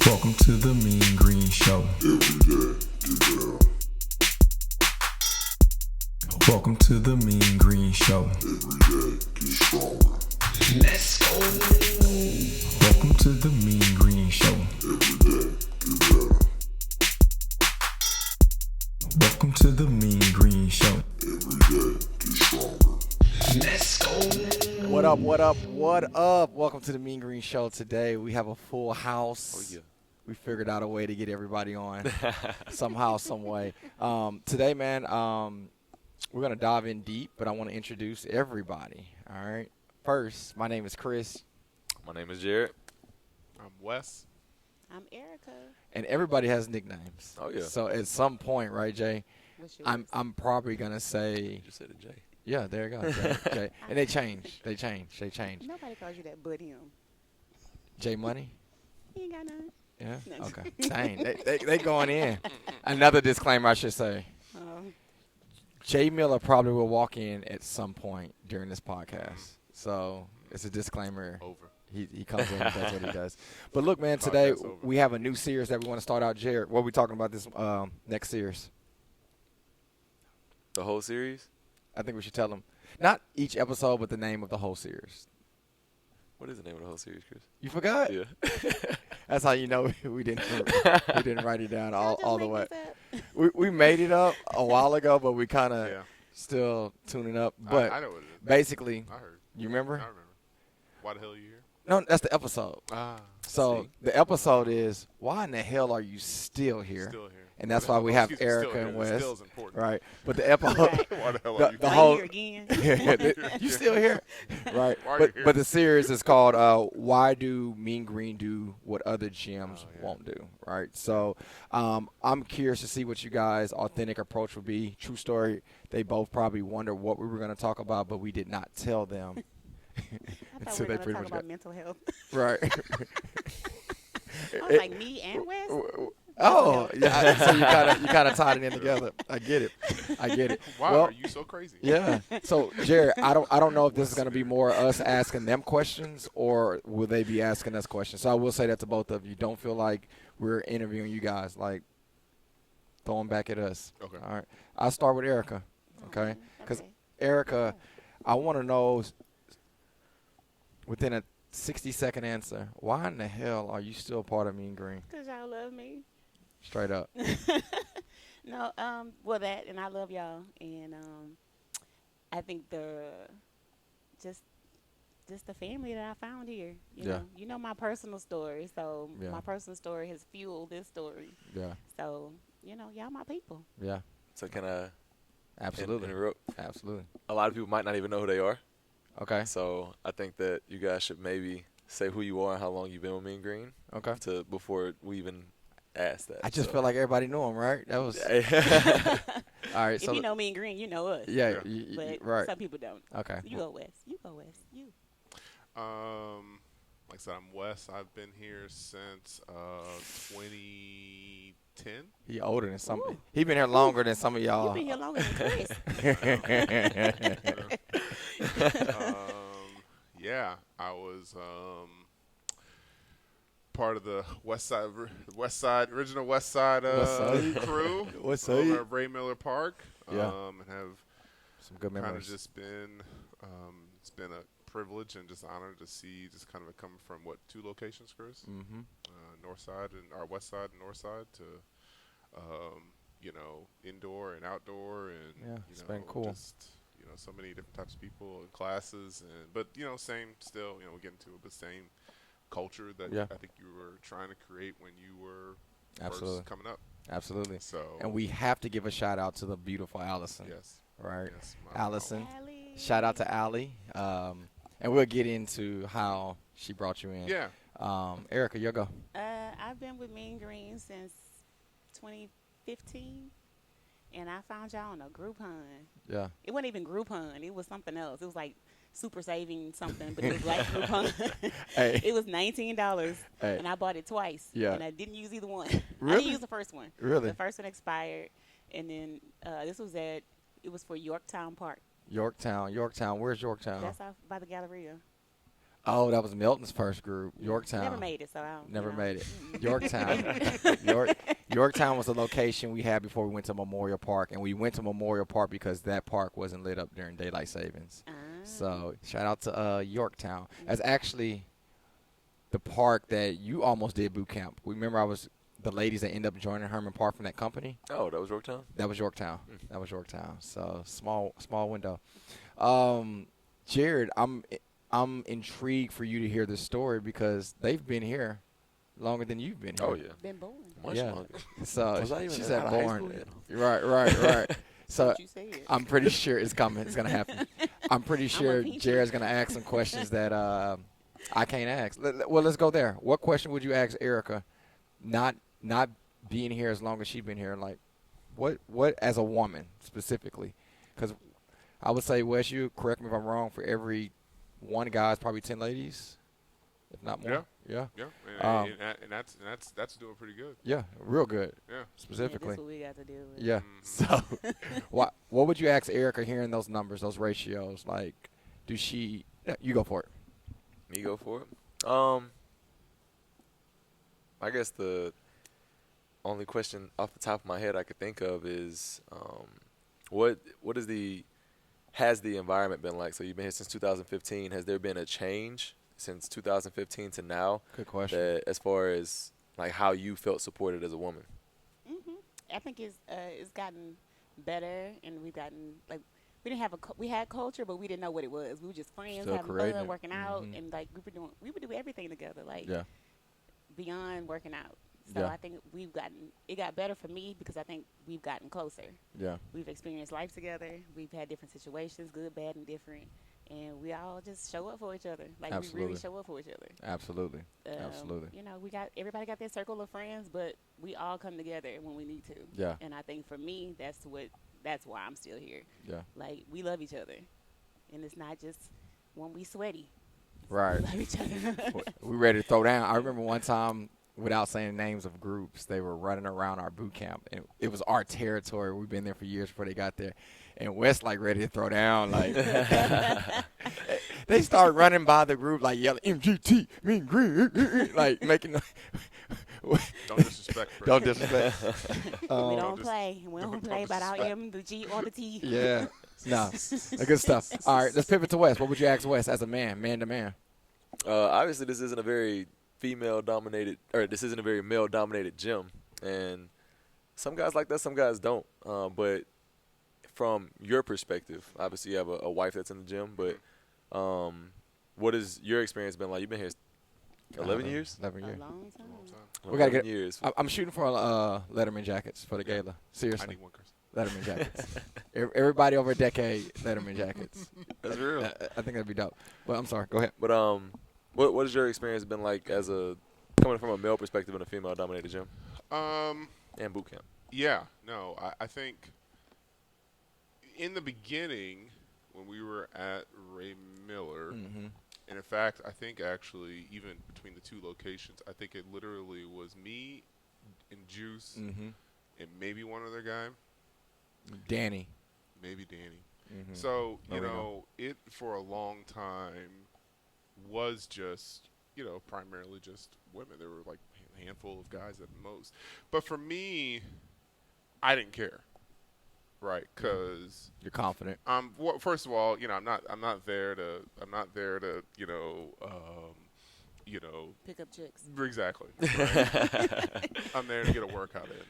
Welcome to the Mean Green Show. Every day, get down. Welcome to the Mean Green Show. Every day, get stronger. Let's go. Welcome to the Mean Green Show. Every day, get better. Welcome to the Mean Green Show. Every day, get stronger. Let's go. What up, what up, what up? Welcome to the Mean Green Show. Today we have a full house. Oh, yeah. We figured out a way to get everybody on somehow, some way. Today, man, we're going to dive in deep, but I want to introduce everybody, all right? First, my name is Chris, My name is Jared. I'm Wes. I'm Erica. and everybody has nicknames. Oh, yeah. So at some point, right, Jay, What's yours? I'm probably going to say, You just said it, Jay. yeah, there you go, Jay. And they change. Nobody calls you that but him. Jay Money? He ain't got none. Yeah? No. Okay. Dang, they going in. Another disclaimer I should say. Jay Miller probably will walk in at some point during this podcast. So it's a disclaimer. Over. He comes in and does what he does. But look, man, today Podcast over. we have a new series that we want to start out. Jared, what are we talking about this next series? The whole series? I think we should tell them. Not each episode, but the name of the whole series. What is the name of the whole series, Chris? You forgot? Yeah. That's how you know we didn't write it down Y'all just all the make way. this up? We made it up a while ago, but we kind of Yeah. still tuning up. But I know what it is. basically, I heard. you remember? I remember. Why the hell are you here? No, that's the episode. Ah. So See? the episode is, why in the hell are you still here? Still here. And that's Why why the we hell- have excuse me, still Erica here. and The Wes. Still's important. Right. But the episode, Right. Why the hell the, are you the Are whole, you here again? you still here? Right. Why are But you here? but the series is called Why Do Mean Green Do What Other Gyms Oh, yeah. Won't Do? Right. So I'm curious to see what you guys' authentic approach would be. True story. They both probably wonder what we were going to talk about, but we did not tell them. I thought So we they were pretty going much to talk about got- mental health. Right. I was like, me and Wes? Oh, yeah. So you kind of tied it in together. I get it. Why Well, are you so crazy? yeah. So Jared, I don't know if this is going to be more us asking them questions or will they be asking us questions. So I will say that to both of you. Don't feel like we're interviewing you guys. Like, throw them back at us. Okay. All right. I'll start with Erica. Okay. Because Okay. Erica, I want to know within a 60-second answer, why in the hell are you still part of Mean Green? Because y'all love me. Straight up. No, well, that, and I love y'all. And I think just the family that I found here. Yeah. You know my personal story. So Yeah. my personal story has fueled this story. Yeah. So, y'all my people. Yeah. So can I Absolutely. interrupt? Absolutely. A lot of people might not even know who they are. Okay. So I think that you guys should maybe say who you are and how long you've been with Mean Green Okay. before we even ask that. I just So- feel like everybody knew him, right? That was all right. If So you know me and Green, you know us. yeah, But right. some people don't. Okay. You go West. You go West. You. Like I said, I'm Wes. I've been here since 2010. He older than some. Ooh. He been here longer than some of You've y'all. been here longer than Chris. Yeah, I was part of the original West Side West Side. crew West over Side. at Ray Miller Park. Yeah. And have Some good kind of memories. just been it's been a privilege and just honor to see just kind of come from two locations, Chris? Mm-hmm. North Side and our West Side and North Side to indoor and outdoor and Yeah, it's been cool. Just so many different types of people and classes but same still we'll get into it, but same culture that Yeah. I think you were trying to create when you were Absolutely. first coming up. Absolutely. So And we have to give a shout out to the beautiful Allison. yes, Right. yes, Allison. Allie. Shout out to Allie. And we'll get into how she brought you in. Yeah. Erica, you go. I've been with Mean Green since 2015, and I found y'all on a group hunt. Yeah. It wasn't even group hunt. It was something else. It was like super saving something, but it was like group hunt. Hey. It was $19, Hey. and I bought it twice. Yeah. And I didn't use either one. I Really? didn't use the first one. Really? The first one expired, and then it was for Yorktown Park. Yorktown. Where's Yorktown? That's off by the Galleria. Oh, that was Milton's first group, Yorktown. Never made it, so I don't. Never made it. Mm-mm. Yorktown. Yorktown was a location we had before we went to Memorial Park, and we went to Memorial Park because that park wasn't lit up during daylight savings. So shout out to Yorktown. That's actually the park that you almost did boot camp. Remember, the ladies that ended up joining Herman Park from that company. Oh, that was Yorktown? That was Yorktown. That was Yorktown. So small window. Jared, I'm intrigued for you to hear this story because they've been here longer than you've been here. Oh, yeah. Been born. Much Yeah. longer. So Was I even she out said of high born. school Right. So What you said. I'm pretty sure it's coming. It's gonna happen. I'm pretty sure peachy. Jared's gonna ask some questions that I can't ask. Well, let's go there. What question would you ask Erica? Not being here as long as she's been here. Like, what as a woman specifically? Because I would say, Wes, you correct me if I'm wrong. For every one guy, it's probably 10 ladies, if not more. Yeah. Yeah, and that's doing pretty good. Yeah, real good. Yeah. Yeah, Specifically. that's what we got to deal with. Yeah. So, what would you ask Erica hearing those numbers, those ratios? Like, do she? Yeah, you go for it. Me go for it. I guess the only question off the top of my head I could think of is, what has the environment been like? So you've been here since 2015. Has there been a change since 2015 to now? Good question. As far as like how you felt supported as a woman? I think it's gotten better, and we've gotten like we didn't have we had culture, but we didn't know what it was. We were just friends, Still having creating fun, it. working out, and like we would do everything together, like Yeah. beyond working out. So Yeah. I think it got better for me because I think we've gotten closer. Yeah. We've experienced life together. We've had different situations, good, bad, and different. And we all just show up for each other. Like, Absolutely. we really show up for each other. Absolutely. Absolutely. You know, everybody got their circle of friends, but we all come together when we need to. Yeah. And I think for me, that's why I'm still here. Yeah. Like, we love each other. And it's not just when we sweaty. Right. We love each other. We ready to throw down. I remember one time, without saying names of groups, they were running around our boot camp, and it was our territory. We've been there for years before they got there, and Wes like ready to throw down. Like they start running by the group, like yelling MGT, Mean Green, like making. Don't disrespect. Chris. Don't disrespect. We don't play. We don't play about our M, the G, or the T. Yeah. No. Good stuff. All right, let's pivot to Wes. What would you ask Wes as a man to man? Obviously, this isn't a very this isn't a very male-dominated gym, and some guys like that, some guys don't. But from your perspective, obviously you have a wife that's in the gym, but what has your experience been like? You've been here 11 years? 11 A years. long time. We gotta 11 get. years. I'm shooting for Letterman jackets for the gala. I Seriously, need one, Chris. Letterman jackets. Everybody over a decade, Letterman jackets. That's real. I think that'd be dope. But I'm sorry. Go ahead. But what has your experience been like as coming from a male perspective in a female-dominated gym and boot camp? Yeah, no, I think in the beginning when we were at Ray Miller, Mm-hmm. and in fact, I think actually even between the two locations, I think it literally was me and Juice Mm-hmm. and maybe one other guy, Danny. maybe Danny. Mm-hmm. So, you Marino. know, it for a long time was just, you know, primarily just women. There were like a handful of guys at most. But for me, I didn't care. Right, because You're confident. well, first of all, you know, I'm not there to, you know, Pick up chicks. exactly. Right? I'm there to get a workout in.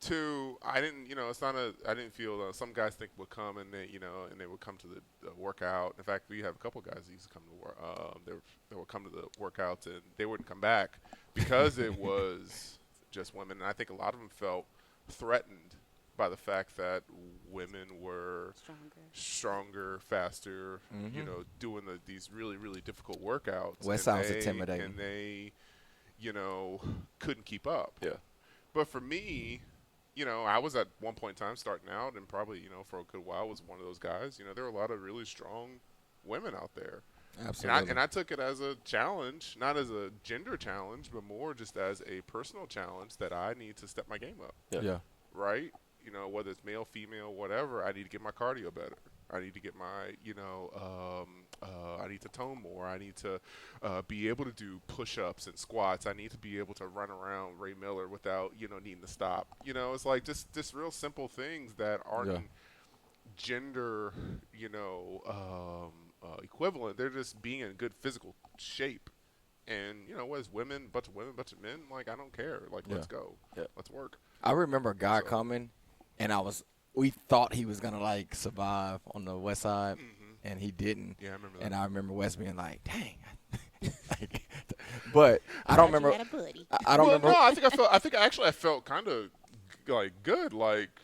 Two, I didn't feel some guys think would come and they would come to the workout. In fact, we have a couple guys that used to come to work. They would come to the workouts and they wouldn't come back because it was just women. And I think a lot of them felt threatened by the fact that women were stronger, faster, Mhm. you know, doing these really, really difficult workouts. Well, it and sounds intimidating. And they, you know, couldn't keep up. Yeah. But for me, you know, I was at one point in time starting out and probably, you know, for a good while was one of those guys. You know, there were a lot of really strong women out there. Absolutely. And I took it as a challenge, not as a gender challenge, but more just as a personal challenge that I need to step my game up. yeah. Right? You know, whether it's male, female, whatever, I need to get my cardio better. I need to get my, you know, I need to tone more. I need to be able to do push-ups and squats. I need to be able to run around Ray Miller without, needing to stop. It's like just real simple things that aren't Yeah. gender, equivalent. They're just being in good physical shape. And, as women, bunch of men, like, I don't care. Like, let's go. Yeah. Let's work. I remember a guy So- coming, and we thought he was gonna like survive on the west side, and he didn't. Yeah, I remember that. And I remember Wes being like, "Dang," like, but I don't remember. You had a buddy. I don't Well, remember. no, I felt kind of like good. Like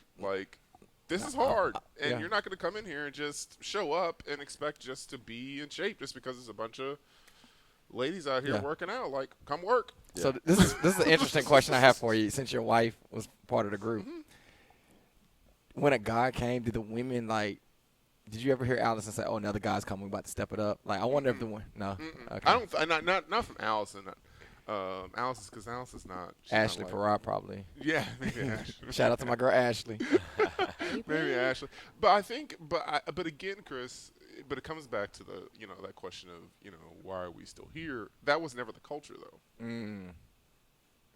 this is hard, and yeah. you're not going to come in here and just show up and expect just to be in shape just because there's a bunch of ladies out here Yeah. working out. Like, come work. So this is an interesting question I have for you, since your wife was part of the group. When a guy came, did the women like? Did you ever hear Allison say, "Oh, another guy's coming, we're about to step it up"? Like, I wonder if the one. No. Okay. I don't. Not from Allison. Allison's because Allison's not. she's not Ashley like- Perrott probably. Yeah, maybe Ashley. Shout out to my girl Ashley. Maybe Ashley. But I think. But again, Chris. But it comes back to the that question of why are we still here? That was never the culture though.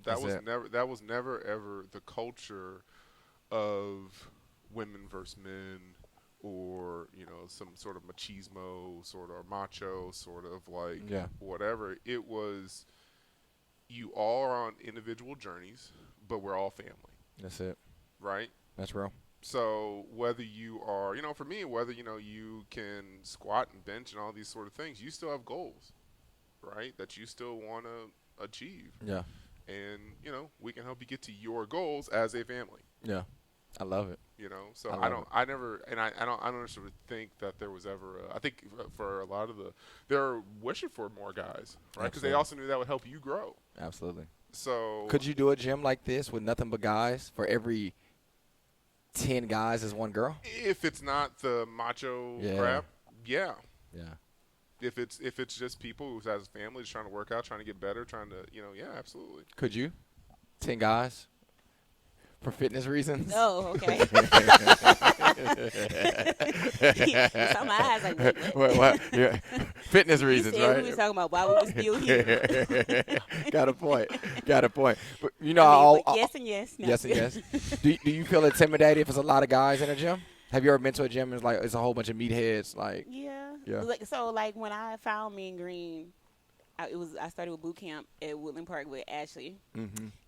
That's it. That was never ever the culture of women versus men, or some sort of machismo, sort of macho, sort of like Yeah. whatever. It was you all are on individual journeys, but we're all family, That's it. right? That's real. So whether you are, for me, whether you can squat and bench and all these sort of things, you still have goals, right? That you still want to achieve. Yeah. And we can help you get to your goals as a family. Yeah. I love it. So I love I don't sort of think that there was ever. I think for a lot of they're wishing for more guys, right? Because they Absolutely. also knew that would help you grow. Absolutely. So Could you do a gym like this with nothing but guys? For every 10 guys is one girl? if it's not the macho Yeah. crap, yeah. Yeah. If it's just people who has families trying to work out, trying to get better, trying to yeah, absolutely. Could you? 10 guys? For fitness reasons? Oh, okay. Some eyes like, what? What? Yeah. Fitness You reasons, said we right? was talking about why we were still here. Got a point. Got a point. But I mean, but yes and yes. No. yes and yes. Do you feel intimidated if there's a lot of guys in a gym? Have you ever been to a gym and it's a whole bunch of meatheads? Like, Yeah. Yeah. So when I found Mean Green, I started with Bootcamp at Woodland Park with Ashley.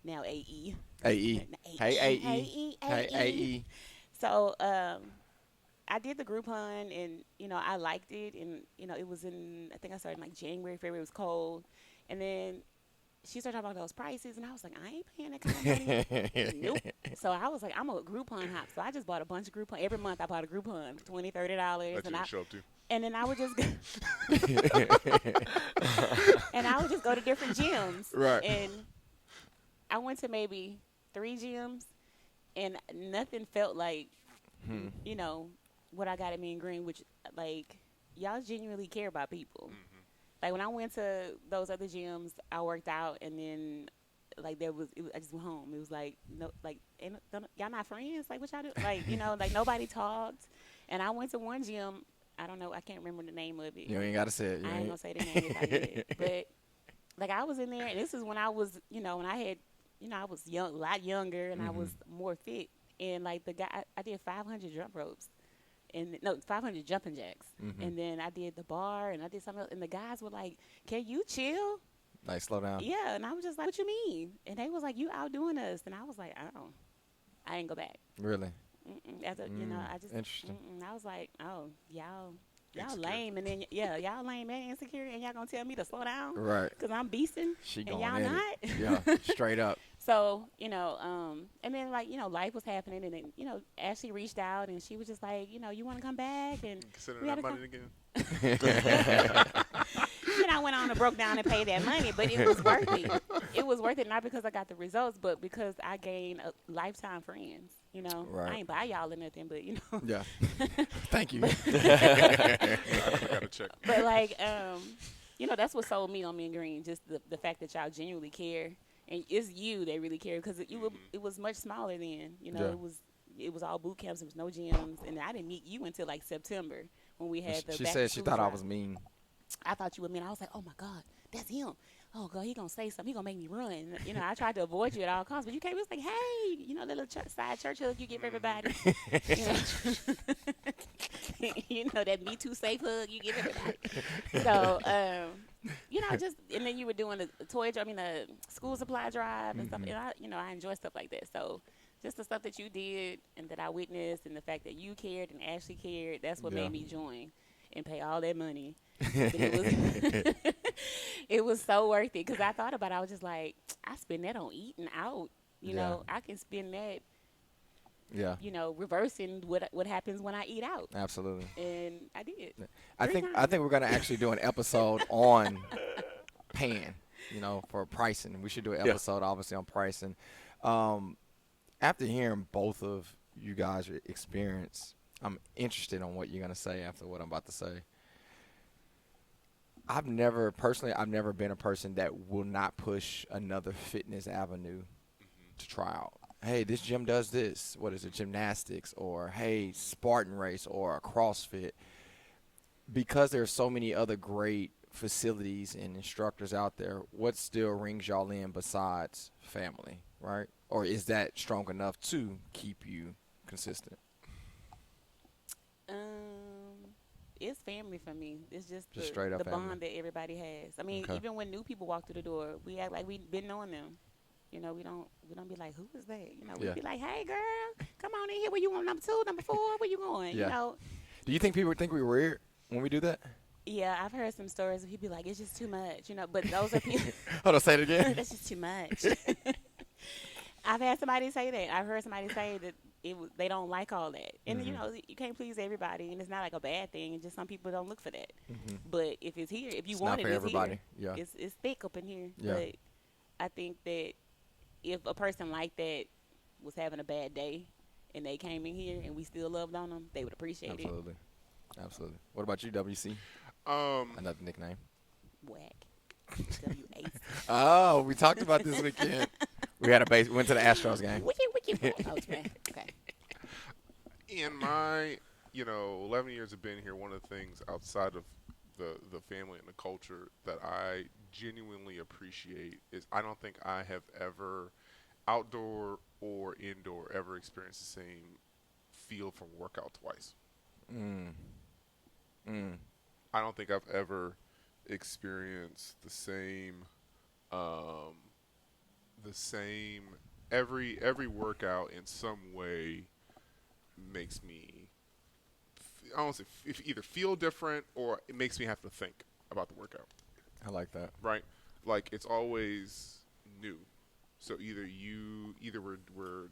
Now AE. AE. Hey, AE. Hey, AE. AE. So I did the group hunt, and I liked it, and it was I think I started in like January, February. It was cold, and then she started talking about those prices, and I was like, I ain't paying that kind of money. Nope. So I was like, I'm a group hunt hop. So I just bought a bunch of group hunt. Every month I bought a group hunt, $20, $30, That and you show up to. and then I would just and I would just go to different gyms. Right. And I went to maybe 3 gyms, and nothing felt like what I got at Mean Green, which like y'all genuinely care about people. Like when I went to those other gyms, I worked out, and then like I just went home. It was like no, like y'all not friends. Like what y'all do? Like like nobody talked. And I went to one gym. I don't know. I can't remember the name of it. You ain't got to say it. I ain't gonna say the name if I did. But like I was in there, and this is when I was, when I had, I was young, a lot younger, and I was more fit. And like the guy, I did 500 jump ropes. 500 jumping jacks. And then I did the bar, and I did something else. And the guys were like, "Can you chill?" Like, slow down. Yeah. And I was just like, "What you mean?" And they was like, "You outdoing us." And I was like, "Oh, I ain't go back." Really? As a, I just Interesting. I was like, "Oh, y'all Insecure. lame." And then y'all lame and insecure, and y'all gonna tell me to slow down Right. because I'm beasting, She and going y'all in not. it. Yeah, straight up. So, and then like, life was happening, and then, Ashley reached out, and she was just like, you want to come back? And Considering we had that to money again. then I went on and broke down and paid that money, but it was worth it. It was worth it, not because I got the results, but because I gained lifetime friends, Right. I ain't buy y'all or nothing, but, Yeah. Thank you. I gotta check. But like, that's what sold me on Mean Green, just the fact that y'all genuinely care. And it's you that really care, because it was much smaller then. Yeah. It was all boot camps. There was no gyms, and I didn't meet you until like September when we had the She back said to she school thought I drive. was mean. I thought you were mean. I was like, oh my God, that's him. Oh God, he gonna say something. He gonna make me run. You know, I tried to avoid you at all costs, but you came. It was like, hey, you know, that little side church hug you give everybody. You know, you know that Me Too safe hug you give everybody. So, you know, just and then you were doing the toy. I mean, the school supply drive and stuff. And I, you know, I enjoy stuff like that. So. Just the stuff that you did and that I witnessed and the fact that you cared and Ashley cared, that's what Yeah. made me join and pay all that money. But it was, it was so worth it because I thought about it. I was just like, I spend that on eating out. You know, I can spend that, Yeah, you know, reversing what happens when I eat out. absolutely. And I did. I think we're gonna actually do an episode on paying. You know, for pricing. We should do an episode obviously on pricing. After hearing both of you guys' experience, I'm interested on what you're gonna say after what I'm about to say. I've never been a person that will not push another fitness avenue to try out. Hey, this gym does this. What is it? Gymnastics, or hey, Spartan race, or a CrossFit. Because there's so many other great facilities and instructors out there, what still rings y'all in besides family, right? Or is that strong enough to keep you consistent? It's family for me. It's just straight up the family. bond that everybody has. I mean, Okay. even when new people walk through the door, we act like we've been knowing them. You know, we don't be like, who is that? You know, we Yeah. be like, hey girl, come on in here. Where you want, number 2, number 4? Where you going? Yeah. You know. Do you think people think we're weird when we do that? Yeah, I've heard some stories of people be like, it's just too much. You know, but those are people. Hold on, say it again. That's just too much. I've had somebody say that. I've heard somebody say that they don't like all that. And, you know, you can't please everybody. And it's not like a bad thing. It's just some people don't look for that. But if it's here, if you It's want not it, for it's everybody. here. Yeah. It's thick up in here. Yeah. But I think that if a person like that was having a bad day and they came in here and we still loved on them, they would appreciate Absolutely. Absolutely. What about you, WC? Um, Another nickname. it. Whack. W-A. Oh, we talked about this weekend. We went to the Astros game. Wiki. Oh, it's bad. Okay. in my 11 years of being here, one of the things outside of the family and the culture that I genuinely appreciate is I don't think I have ever, outdoor or indoor, ever experienced the same feel from workout twice. I don't think I've ever experienced the same every workout in some way makes me I don't say either feel different or it makes me have to think about the workout. I like that. Right? Like it's always new. So either we're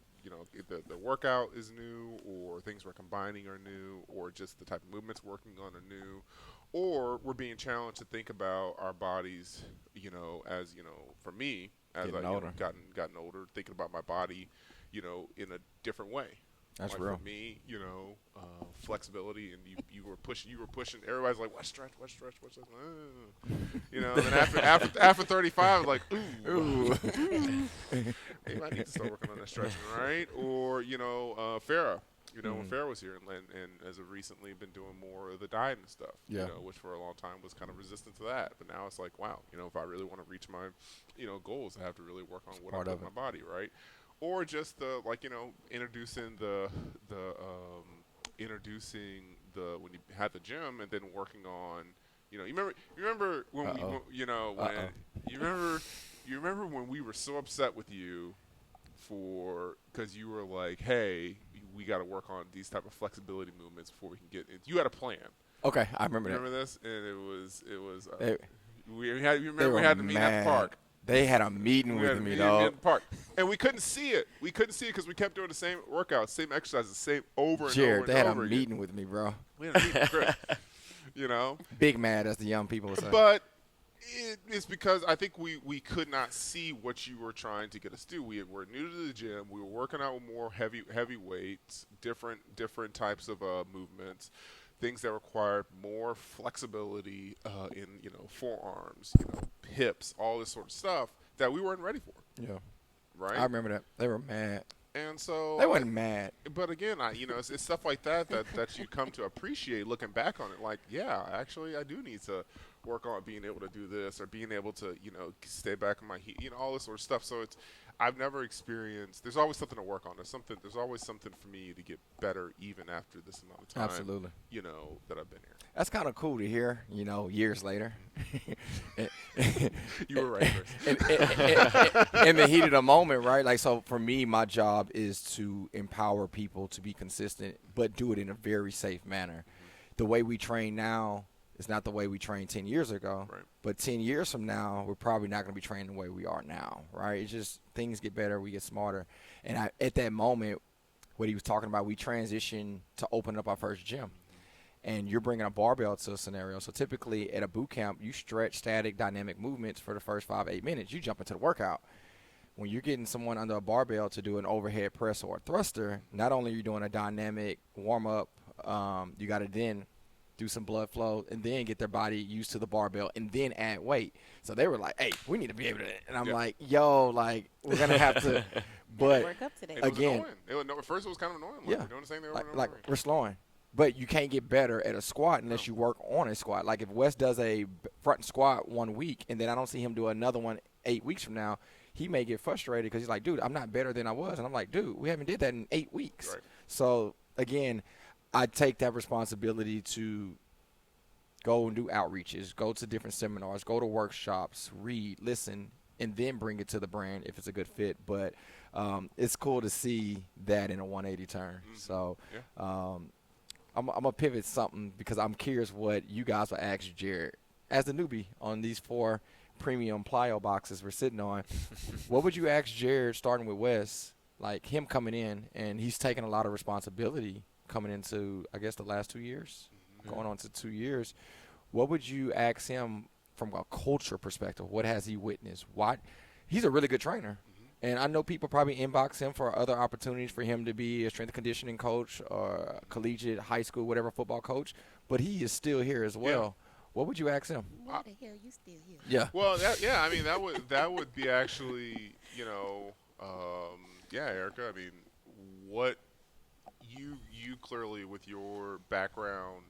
the workout is new, or things we're combining are new, or just the type of movements we're working on are new, or we're being challenged to think about our bodies, as for me, as Getting I've older. gotten older, thinking about my body, in a different way. That's like real. For me, flexibility, and you were pushing. Everybody's like, what stretch? And then after 35, like, ooh, maybe I need to start working on that stretching, right? Or Farrah. When Farrah was here and as of recently been doing more of the diet and stuff, Yeah. which for a long time was kind of resistant to that. But now it's like, wow, if I really want to reach my, goals, I have to really work on what I Part do of with it. my body, right? Or just introducing introducing the when you had the gym and then working on, you remember when Uh-oh. you remember when we were so upset with you because you were like, hey, we got to work on these type of flexibility movements before we can get in. You had a plan. Okay, I remember Remember that. this? And it was They we had were we had to meet at the mad. park. They had a meeting We had with to me, meet dog. in the park, and we couldn't see it. We couldn't see it because we kept doing the same workouts, same exercises, same over and Jared, over they and had a over again. meeting with me, bro. We had a meeting, Chris. Big mad, as the young people would say. But it's because I think we could not see what you were trying to get us to do. We were new to the gym. We were working out with more heavy weights, different types of movements, things that required more flexibility in forearms, hips, all this sort of stuff that we weren't ready for. Yeah, Right? I remember that. They were mad. And so They wasn't mad. But again, it's stuff like that you come to appreciate looking back on it. Like, yeah, actually, I do need to work on being able to do this or being able to, stay back on my heat, all this sort of stuff. So I've never experienced. There's always something to work on. There's always something for me to get better, even after this amount of time. Absolutely. That I've been here. That's kind of cool to hear, years later. You were right, Chris. In the heat of the moment, right? Like, so for me, my job is to empower people to be consistent, but do it in a very safe manner. The way we train now is not the way we trained 10 years ago. Right. But 10 years from now, we're probably not going to be trained the way we are now, right? It's just things get better, we get smarter. And at that moment, what he was talking about, we transitioned to open up our first gym. And you're bringing a barbell to a scenario. So typically at a boot camp, you stretch static dynamic movements for the first 5-8 minutes. You jump into the workout. When you're getting someone under a barbell to do an overhead press or a thruster, not only are you doing a dynamic warm-up, you got to then do some blood flow and then get their body used to the barbell and then add weight. So they were like, hey, we need to be able to. And I'm like, yo, like, we're going to have to. But work up today. It was again, annoying. At first, it was kind of annoying. Like, yeah, we're doing the same thing like we're slowing. But you can't get better at a squat unless you work on a squat. Like if Wes does a front squat 1 week and then I don't see him do another one 8 weeks from now, he may get frustrated because he's like, dude, I'm not better than I was. And I'm like, dude, we haven't did that in 8 weeks. Right. So, again, I take that responsibility to go and do outreaches, go to different seminars, go to workshops, read, listen, and then bring it to the brand if it's a good fit. But it's cool to see that in a 180 turn. Mm-hmm. So Yeah. I'm going to pivot something because I'm curious what you guys will ask Jared as the newbie on these 4 premium plyo boxes we're sitting on. What would you ask Jared, starting with Wes, like him coming in, and he's taking a lot of responsibility coming into, I guess, the last 2 years, going on to 2 years. What would you ask him from a culture perspective? What has he witnessed? Why? He's a really good trainer. And I know people probably inbox him for other opportunities for him to be a strength and conditioning coach or a collegiate, high school, whatever football coach. But he is still here as well. Yeah. What would you ask him? Why the hell you still here? Yeah. Well, that would be actually, Erica. I mean, what you clearly with your background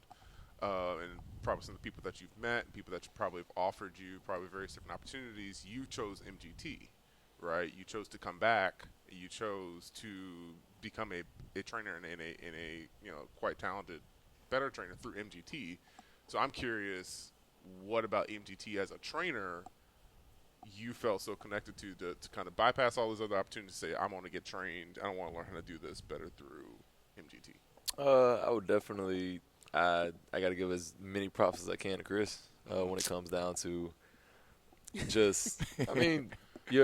and probably some of the people that you've met, people that probably have offered you probably various different opportunities, you chose MGT. Right, you chose to come back. You chose to become a trainer and a quite talented, better trainer through MGT. So I'm curious, what about MGT as a trainer you felt so connected to kind of bypass all those other opportunities to say, I'm going to get trained. I don't want to learn how to do this better through MGT. I would definitely. I got to give as many props as I can to Chris when it comes down to just. I mean.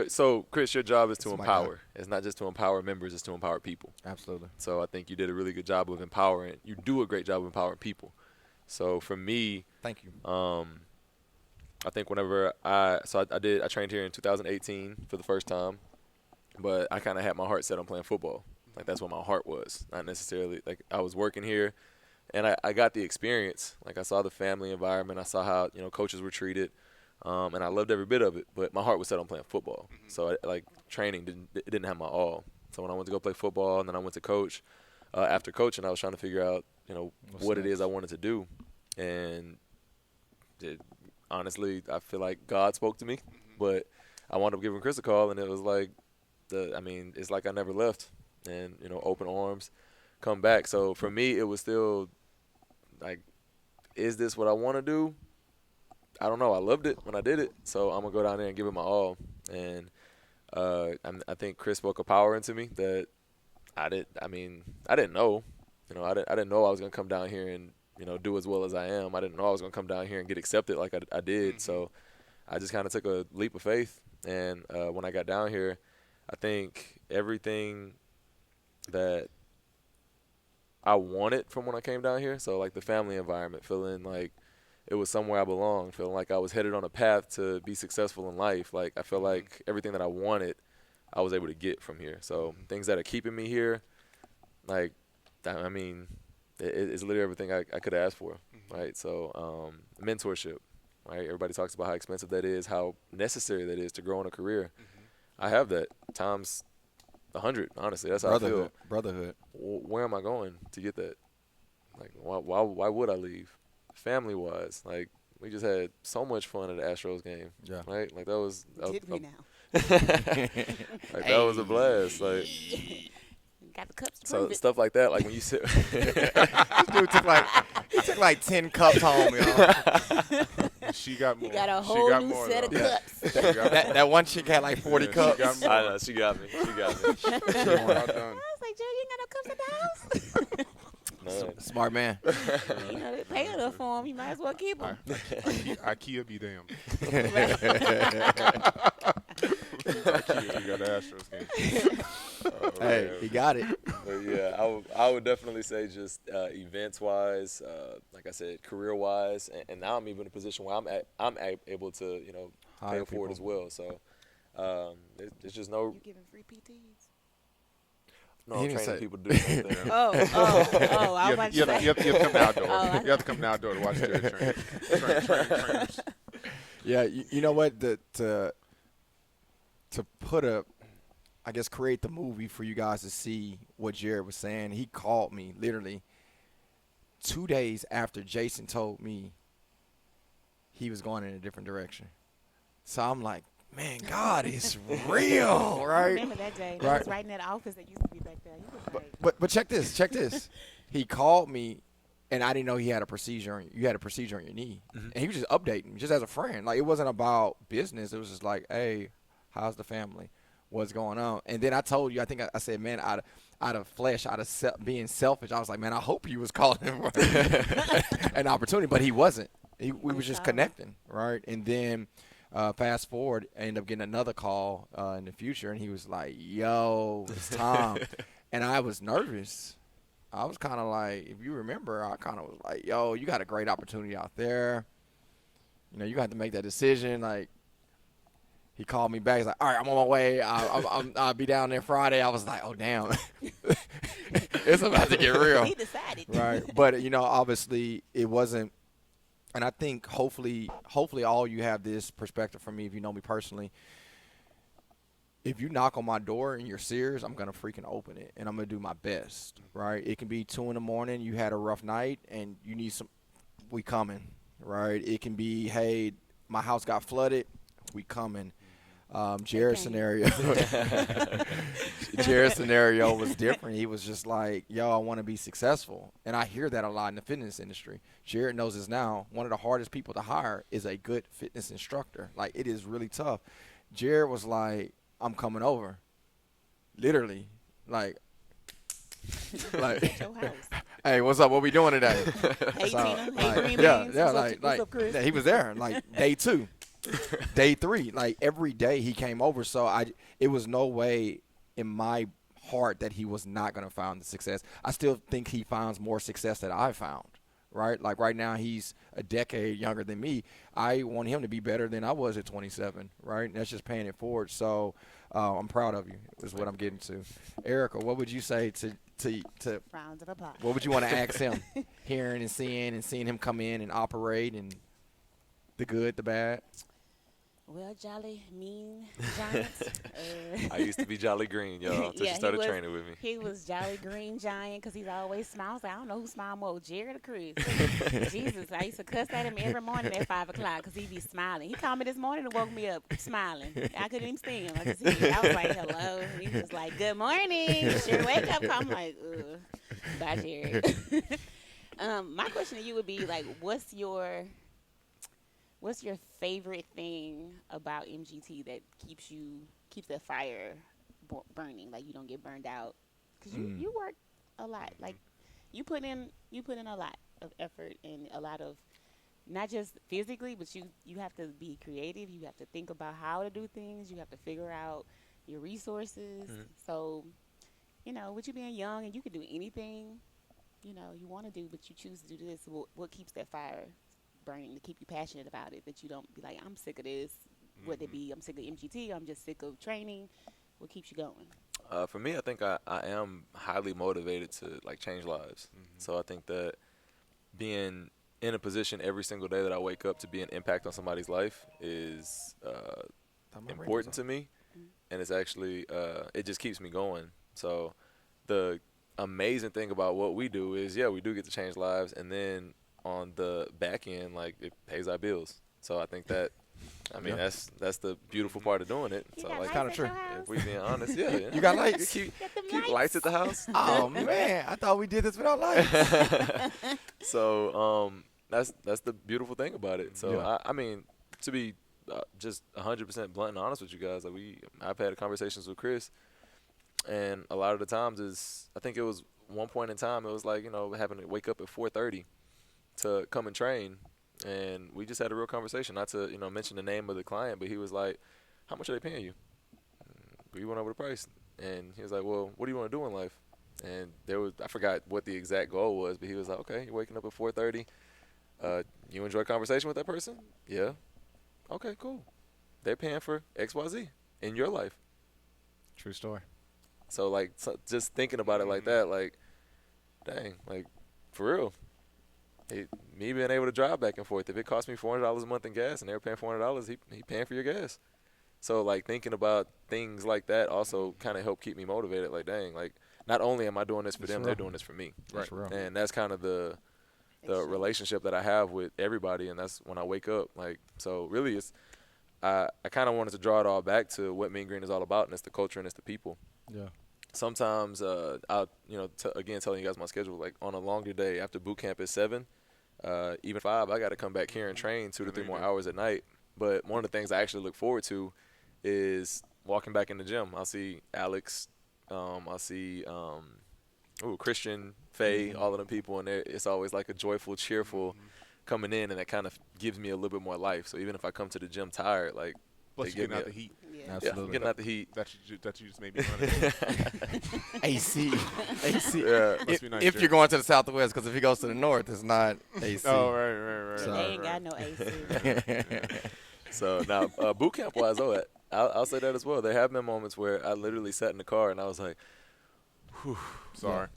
So, Chris, your job is to empower. It's not just to empower members, it's to empower people. Absolutely. So I think you did a really good job of empowering. You do a great job of empowering people. So for me, thank you. I think whenever I trained here in 2018 for the first time, but I kind of had my heart set on playing football. Like that's what my heart was, not necessarily like I was working here, and I got the experience. Like I saw the family environment, I saw how coaches were treated. And I loved every bit of it, but my heart was set on playing football. So, training didn't have my all. So when I went to go play football, and then I went to coach, after coaching, I was trying to figure out, what it is I wanted to do. And honestly, I feel like God spoke to me, but I wound up giving Chris a call, and it was like, it's like I never left. And, open arms, come back. So for me, it was still like, is this what I want to do? I don't know. I loved it when I did it, so I'm gonna go down there and give it my all. And I think Chris spoke a power into me that I didn't know. I didn't know I was gonna come down here and do as well as I am. I didn't know I was gonna come down here and get accepted like I did. So I just kind of took a leap of faith. And when I got down here, I think everything that I wanted from when I came down here. So like the family environment, feeling like it was somewhere I belonged, feeling like I was headed on a path to be successful in life. Like I feel like everything that I wanted, I was able to get from here. So things that are keeping me here, like, it's literally everything I could ask for, right? So mentorship, right? Everybody talks about how expensive that is, how necessary that is to grow in a career. I have that. Times 100. Honestly, that's how I feel. Brotherhood. Where am I going to get that? Like, why would I leave? Family wise, like we just had so much fun at the Astros game. Yeah. Right. Like that was. Did we now? Like that was a blast. Like Got the cups to so prove it. stuff like that. Like when you sit. Dude took like 10 cups home, y'all. She got more. You got a She whole got new more, set of though. cups. She got more. That one chick had like 40 Yeah, cups. She got more. I know she got me. She got me. Well done. I was like, Joe, you ain't got no cups at the house. None. Smart man. You know, they pay enough for them. You might as well keep them. IKEA be damned. IKEA, you got the Astros game. Hey, he got it. But yeah, I would definitely say just events wise, like I said, career wise, and now I'm even in a position where I'm able to Hire pay for it people. as well. So there's just no You giving free PTs? no He I'm didn't training say- people to do something. Oh, I was about You to have, say. you have to come outdoor. Oh, I- You have to come outdoor to watch Jerry trainers. Yeah, you know what? To put I guess create the movie for you guys to see what Jared was saying. He called me literally 2 days after Jason told me he was going in a different direction. So I'm like, man, God is real, I right? remember that day. That Right. was right in that office that used to be back there. You was like, But check this. He called me, and I didn't know he had a procedure. You had a procedure on your knee, and he was just updating me, just as a friend. Like it wasn't about business. It was just like, hey, how's the family? What's going on? And then I told you, I think I said, man, out of flesh, out of being selfish, I was like, man, I hope he was calling him for an opportunity, but he wasn't. We was just connecting, right? And then fast forward, I ended up getting another call in the future, and he was like, yo, it's Tom. And I was nervous. I was kind of like, if you remember, I kind of was like, yo, you got a great opportunity out there. You got to make that decision. Like, he called me back. He's like, all right, I'm on my way. I'll be down there Friday. I was like, oh, damn. It's about to get real. he decided. Right. But, obviously it wasn't. And I think hopefully all you have this perspective from me, if you know me personally. If you knock on my door and you're serious, I'm going to freaking open it, and I'm going to do my best, right? It can be 2 a.m, you had a rough night, and you need we coming, right? It can be, hey, my house got flooded, we coming. Jared's scenario was different. He was just like, yo, I want to be successful. And I hear that a lot in the fitness industry. Jared knows this now. One of the hardest people to hire is a good fitness instructor. Like, it is really tough. Jared was like, I'm coming over. Literally. Like At your house. hey, what's up? What we doing today? Hey, So, Tina. Hey, like, Green yeah, Beans. yeah, What's up, Chris? yeah, he was there. Like day 2, day 3, like every day he came over. So it was no way in my heart that he was not going to find the success. I still think he finds more success that I found. Right, like right now he's a decade younger than me. I want him to be better than I was at 27. Right, and that's just paying it forward. So I'm proud of you. Is what I'm getting to. Erica, what would you say to Rounds of applause. what would you want to ask him? Hearing and seeing him come in and operate, and the good, the bad. Well, Jolly Mean Giant. I used to be Jolly Green, y'all, until Yeah, she started he was- training with me. He was Jolly Green Giant because he's always smiles. I don't know who smiled more, Jared or Chris. Jesus, I used to cuss at him every morning at 5 o'clock because he'd be smiling. He called me this morning and woke me up smiling. I couldn't even see him. I was like, hello. And he was like, good morning. Sure, wake up. I'm like, ugh. Bye, Jared. My question to you would be, like, what's your favorite thing about MGT that keeps that fire burning, like you don't get burned out? Because you work a lot, like you put in a lot of effort and a lot of, not just physically, but you have to be creative. You have to think about how to do things. You have to figure out your resources. So, with you being young and you can do anything, you want to do, but you choose to do this. What keeps that fire burning to keep you passionate about it, that you don't be like, I'm sick of this, whether it be I'm sick of MGT or I'm just sick of training? What keeps you going? For me, I think I am highly motivated to change lives. So I think that being in a position every single day that I wake up to be an impact on somebody's life is important to me. and it's actually it just keeps me going. So the amazing thing about what we do is, yeah, we do get to change lives, and then on the back end, like, it pays our bills. So I think that, I mean, that's the beautiful part of doing it. You So, got like, lights kinda at your true. house? if we being honest, yeah. You got lights? keep Got them keep lights at the house. Oh man, I thought we did this without lights. So that's the beautiful thing about it. So Yeah. I mean, to be just 100% blunt and honest with you guys, like, I've had conversations with Chris, and a lot of the times I think it was one point in time, it was like, you know, having to wake up at 4:30 to come and train, and we just had a real conversation. Not to, you know, mention the name of the client, but he was like, "How much are they paying you?" We went over the price, and he was like, "Well, what do you want to do in life?" And I forgot what the exact goal was, but he was like, "Okay, you're waking up at 4:30. You enjoy conversation with that person? Yeah. Okay, cool. They're paying for XYZ in your life." True story. So, like, just thinking about it like that, like, dang, like, for real. Me being able to drive back and forth, if it cost me $400 a month in gas and they were paying $400, he paying for your gas. So, like, thinking about things like that also kind of helped keep me motivated. Like, dang, like, not only am I doing this for them, they're doing this for me. That's real. And that's kind of the relationship that I have with everybody, and that's when I wake up. Like, so really, I kind of wanted to draw it all back to what Mean Green is all about, and it's the culture and it's the people. Yeah. Sometimes I'll, you know, again, telling you guys my schedule, like, on a longer day after boot camp is 7, even 5, I got to come back here and train 2 to 3 more hours at night. But one of the things I actually look forward to is walking back in the gym. I'll see Alex, I'll see Christian, Faye, all of them people, and it's always like a joyful, cheerful coming in, and that kind of gives me a little bit more life. So even if I come to the gym tired, like, Plus, they you're give getting me out the heat. Yeah. Absolutely. getting out the heat. That you just made me run. AC. AC. Yeah. Must be nice, If Jerry. you're going to the southwest, because if he goes to the north, it's not AC. Oh, right. So- They ain't got no AC. So now, boot camp wise, though, I'll say that as well. There have been moments where I literally sat in the car and I was like, whew, Sorry.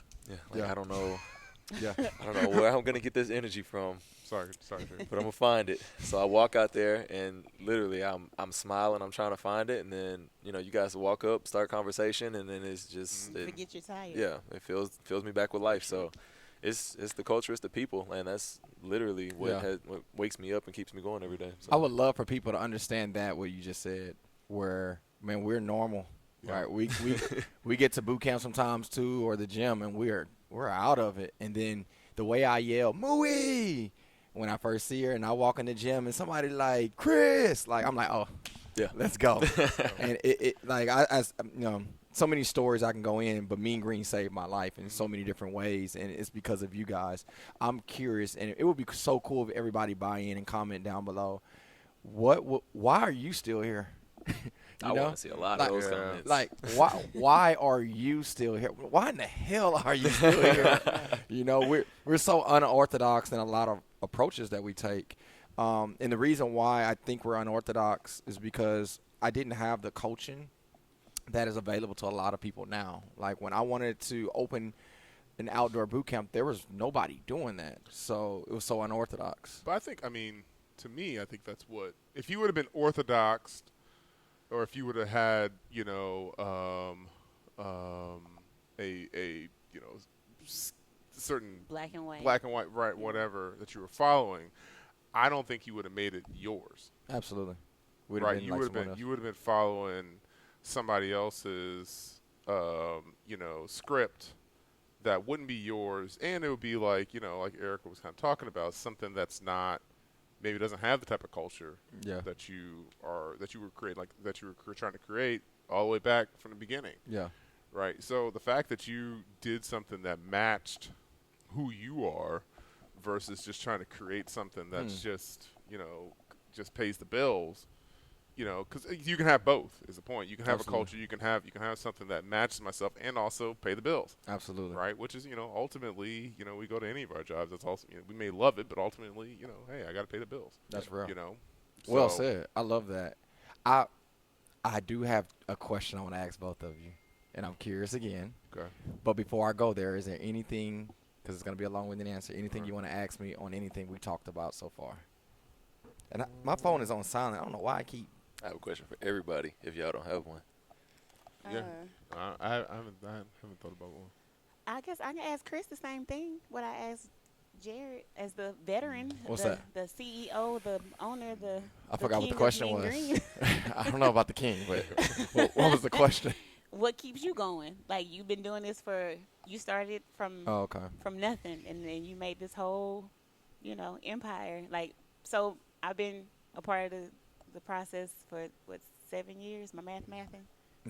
Yeah. I don't know. Yeah. I don't know where I'm going to get this energy from, Sorry, Jerry. but I'm going to find it. So I walk out there and literally I'm smiling. I'm trying to find it. And then, you know, you guys walk up, start conversation, and then it's just, Forget you're tired. yeah, it fills me back with life. So it's the culture, it's the people, and that's literally what wakes me up and keeps me going every day. So. I would love for people to understand that what you just said, where, man, we're normal, right? We get to boot camp sometimes too, or the gym, and we're out of it. And then the way I yell "Mooey" when I first see her, and I walk in the gym, and somebody like Chris, like, I'm like, oh, Yeah. let's go. And it like I you know, so many stories I can go in, but Mean Green saved my life in so many different ways, and it's because of you guys. I'm curious, and it would be so cool if everybody buy in and comment down below. Why are you still here? I want to see a lot of those comments. Like, why are you still here? Why in the hell are you still here? You know, we're so unorthodox in a lot of approaches that we take. And the reason why I think we're unorthodox is because I didn't have the coaching that is available to a lot of people now. Like, when I wanted to open an outdoor boot camp, there was nobody doing that. So it was so unorthodox. But I think, to me, I think that's what, if you would have been orthodox, or if you would have had, you know, certain Black and white. right, whatever that you were following, I don't think you would have made it yours. Absolutely. Right, you would have been following somebody else's, script that wouldn't be yours, and it would be like, like Erica was kind of talking about, something that's not, maybe doesn't have the type of culture that you were trying to create all the way back from the beginning. Yeah. Right. So the fact that you did something that matched who you are versus just trying to create something that's just pays the bills, because you can have both is the point. You can have Absolutely. a culture, you can have something that matches myself and also pay the bills. Absolutely. Right. Which is, ultimately, we go to any of our jobs. That's also, we may love it, but ultimately, hey, I got to pay the bills. That's real. So, Well said. I love that. I do have a question I want to ask both of you, and I'm curious again. Okay. But before I go there, is there anything, because it's going to be a long-winded answer, anything you want to ask me on anything we talked about so far? And my phone is on silent. I don't know why I keep. I have a question for everybody if y'all don't have one. Yeah. I haven't thought about one. I guess I can ask Chris the same thing. What I asked Jared as the veteran, What's the that? the CEO, the owner, I the forgot what king the of question Mean was. Green. I don't know about the king, but what was the question? What keeps you going? Like you've been doing this you started Oh, okay. from nothing, and then you made this whole, empire. Like so, I've been a part of the process for what 7 years. My mathing,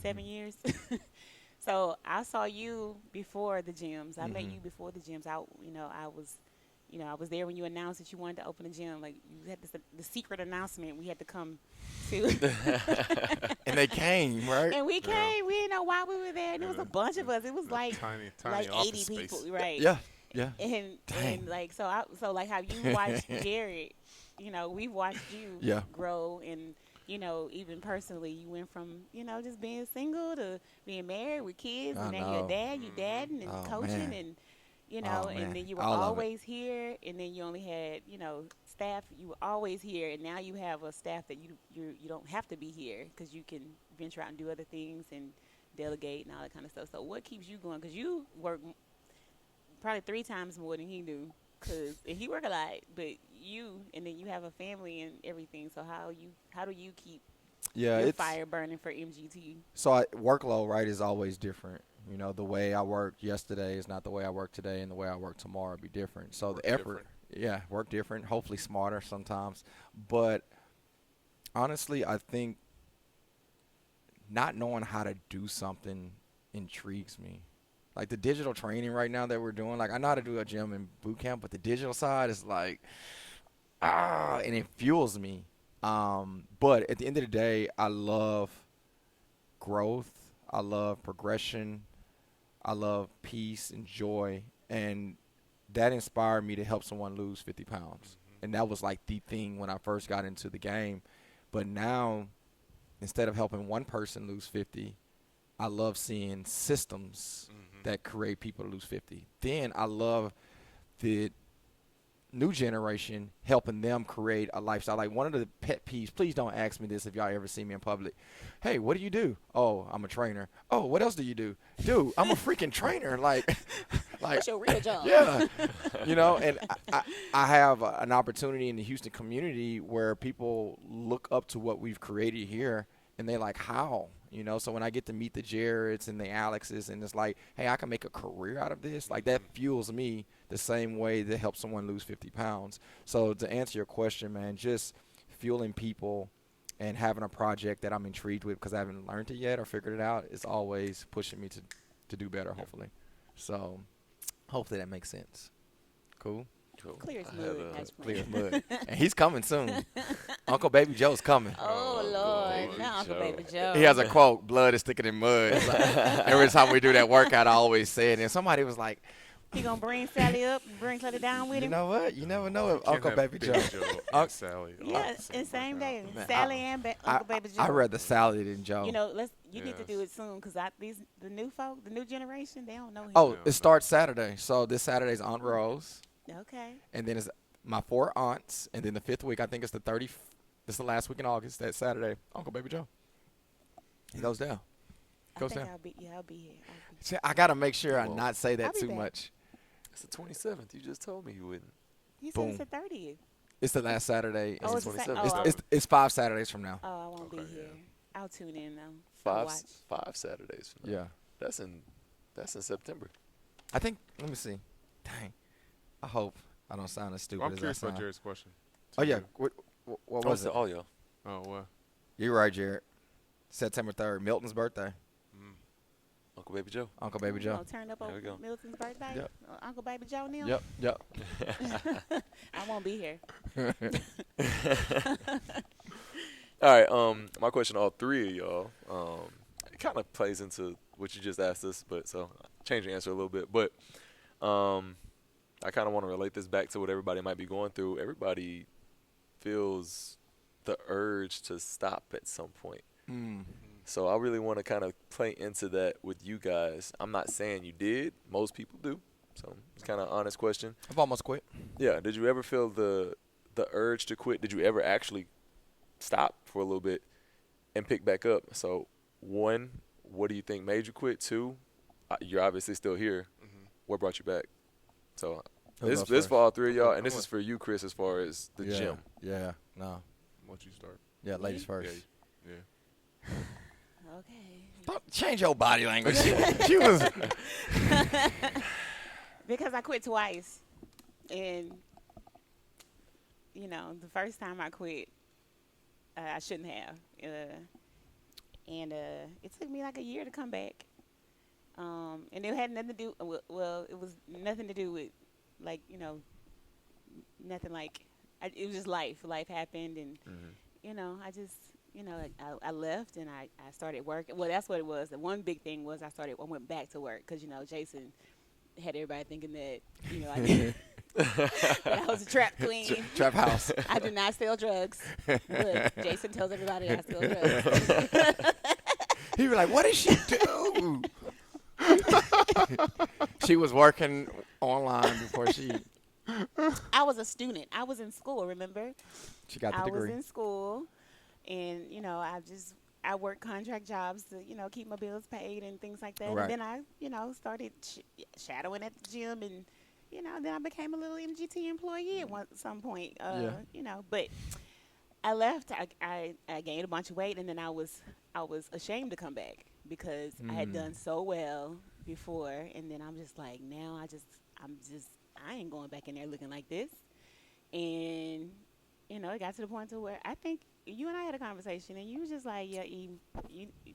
7 years. So I saw you before the gyms. I met you before the gyms. I was there when you announced that you wanted to open a gym. Like you had the secret announcement. We had to come to, And they came, right? and we came. We didn't know why we were there, and it was a bunch of us. It was like tiny like office 80 people, space. right? Yeah. Yeah. And like so like how you watched Jared, we've watched you Yeah. grow and even personally you went from just being single to being married with kids I and then know. your dad, you dadding and Oh, coaching man. and Oh, man. and then you were All of it. always here and then you only had staff. You were always here and now you have a staff that you don't have to be here because you can venture out and do other things and delegate and all that kind of stuff. So what keeps you going? Because you work probably 3 times more than he do. And he work a lot, but and then you have a family and everything. So how do you keep Yeah, your it's fire burning for MGT? so workload, right, is always different. The way I worked yesterday is not the way I work today, and the way I work tomorrow will be different. So the effort, work different, hopefully smarter sometimes. But honestly, I think not knowing how to do something intrigues me. Like the digital training right now that we're doing, like I know how to do a gym and boot camp, but the digital side is like, and it fuels me. But at the end of the day, I love growth. I love progression. I love peace and joy. And that inspired me to help someone lose 50 pounds. And that was like the thing when I first got into the game. But now, instead of helping one person lose 50, I love seeing systems that create people to lose 50. Then I love the new generation helping them create a lifestyle. Like one of the pet peeves, please don't ask me this if y'all ever see me in public. Hey, what do you do? Oh, I'm a trainer. Oh, what else do you do? Dude, I'm a freaking trainer. Like What's your real job? yeah. And I have an opportunity in the Houston community where people look up to what we've created here and they're like, how? So when I get to meet the Jareds and the Alexes and it's like, hey, I can make a career out of this, like that fuels me the same way that helps someone lose 50 pounds. So to answer your question, man, just fueling people and having a project that I'm intrigued with because I haven't learned it yet or figured it out is always pushing me to do better, hopefully. So hopefully that makes sense. Cool? Cool. Clear as I mud. have, That's Clear as plenty. mud. And he's coming soon. Uncle Baby Joe's coming. Oh, Lord. Baby Not Uncle Joe. Baby Joe. He has a quote, blood is thicker than mud. It's like, every time we do that workout, I always say it. And somebody was like, He going to bring Sally up and bring Sally down with you him? know what? You never know if Can't Uncle have Baby Joe. and Sally. all Yeah, at the in same workout. day. Man, Sally and Uncle Baby Joe. I rather Sally than Joe. You need to do it soon because the new folk, the new generation, they don't know him. Oh, it starts Saturday. So this Saturday's Aunt Rose. Okay. And then it's my 4 aunts. And then the 5th week, I think it's the 30th. This is the last week in August. That Saturday, Uncle Baby Joe. He goes down. Goes I think down. I'll be here. See, I got to make sure I Well, not say I'll that be too back. much. It's the 27th. You just told me you wouldn't. You said Boom. it's the 30th. It's the last Saturday. Oh, it's it's the the 27th. same. It's 5 Saturdays from now. Oh, I won't be Okay, here. yeah. I'll tune in though. I'll watch. Five Saturdays from now. Yeah. That's in September. I think, let me see. Dang. I hope I don't sound as stupid Well, I'm as I curious about sound. Jared's question. Oh, to yeah. you. What was it? Oh, y'all. Oh, what? You're right, Jared. September 3rd, Milton's birthday. Uncle Baby Joe. Uncle Baby You Joe. gonna turn up There on we go. Milton's birthday? Yep. Uncle Baby Joe Neal? Yep. I won't be here. All right. My question to all three of y'all, it kind of plays into what you just asked us, but so change the answer a little bit. But I kind of want to relate this back to what everybody might be going through. Everybody feels the urge to stop at some point. So I really want to kind of play into that with you guys. I'm not saying you did. Most people do. So it's kind of an honest question. I've almost quit. Yeah. Did you ever feel the urge to quit? Did you ever actually stop for a little bit and pick back up? So one, what do you think made you quit? 2, you're obviously still here. What brought you back? So this for all 3 of y'all, and this is for you, Chris, as far as the gym. Yeah, no. Once you start. Yeah, ladies first. Yeah. Okay. Don't change your body language. She was. Because I quit twice. And, the first time I quit, I shouldn't have. And it took me like a year to come back. And it had nothing to do, well, it was nothing to do with, like, nothing like, it was just life. Life happened, and, I just, I left, and I started working. Well, that's what it was. The one big thing was I went back to work because, Jason had everybody thinking that, I did. That I was a trap queen. Trap house. I do not sell drugs. Look, Jason tells everybody I sell drugs. He was like, what did she do? She was working online before she. I was a student. I was in school, remember? She got the degree. I was in school, and, I worked contract jobs to, keep my bills paid and things like that. Right. And then I, started shadowing at the gym, and, then I became a little MGT employee at some point. But I left. I gained a bunch of weight, and then I was ashamed to come back because I had done so well before, and then I'm just like, now I ain't going back in there looking like this. And, it got to the point to where I think you and I had a conversation, and you was just like, yeah, you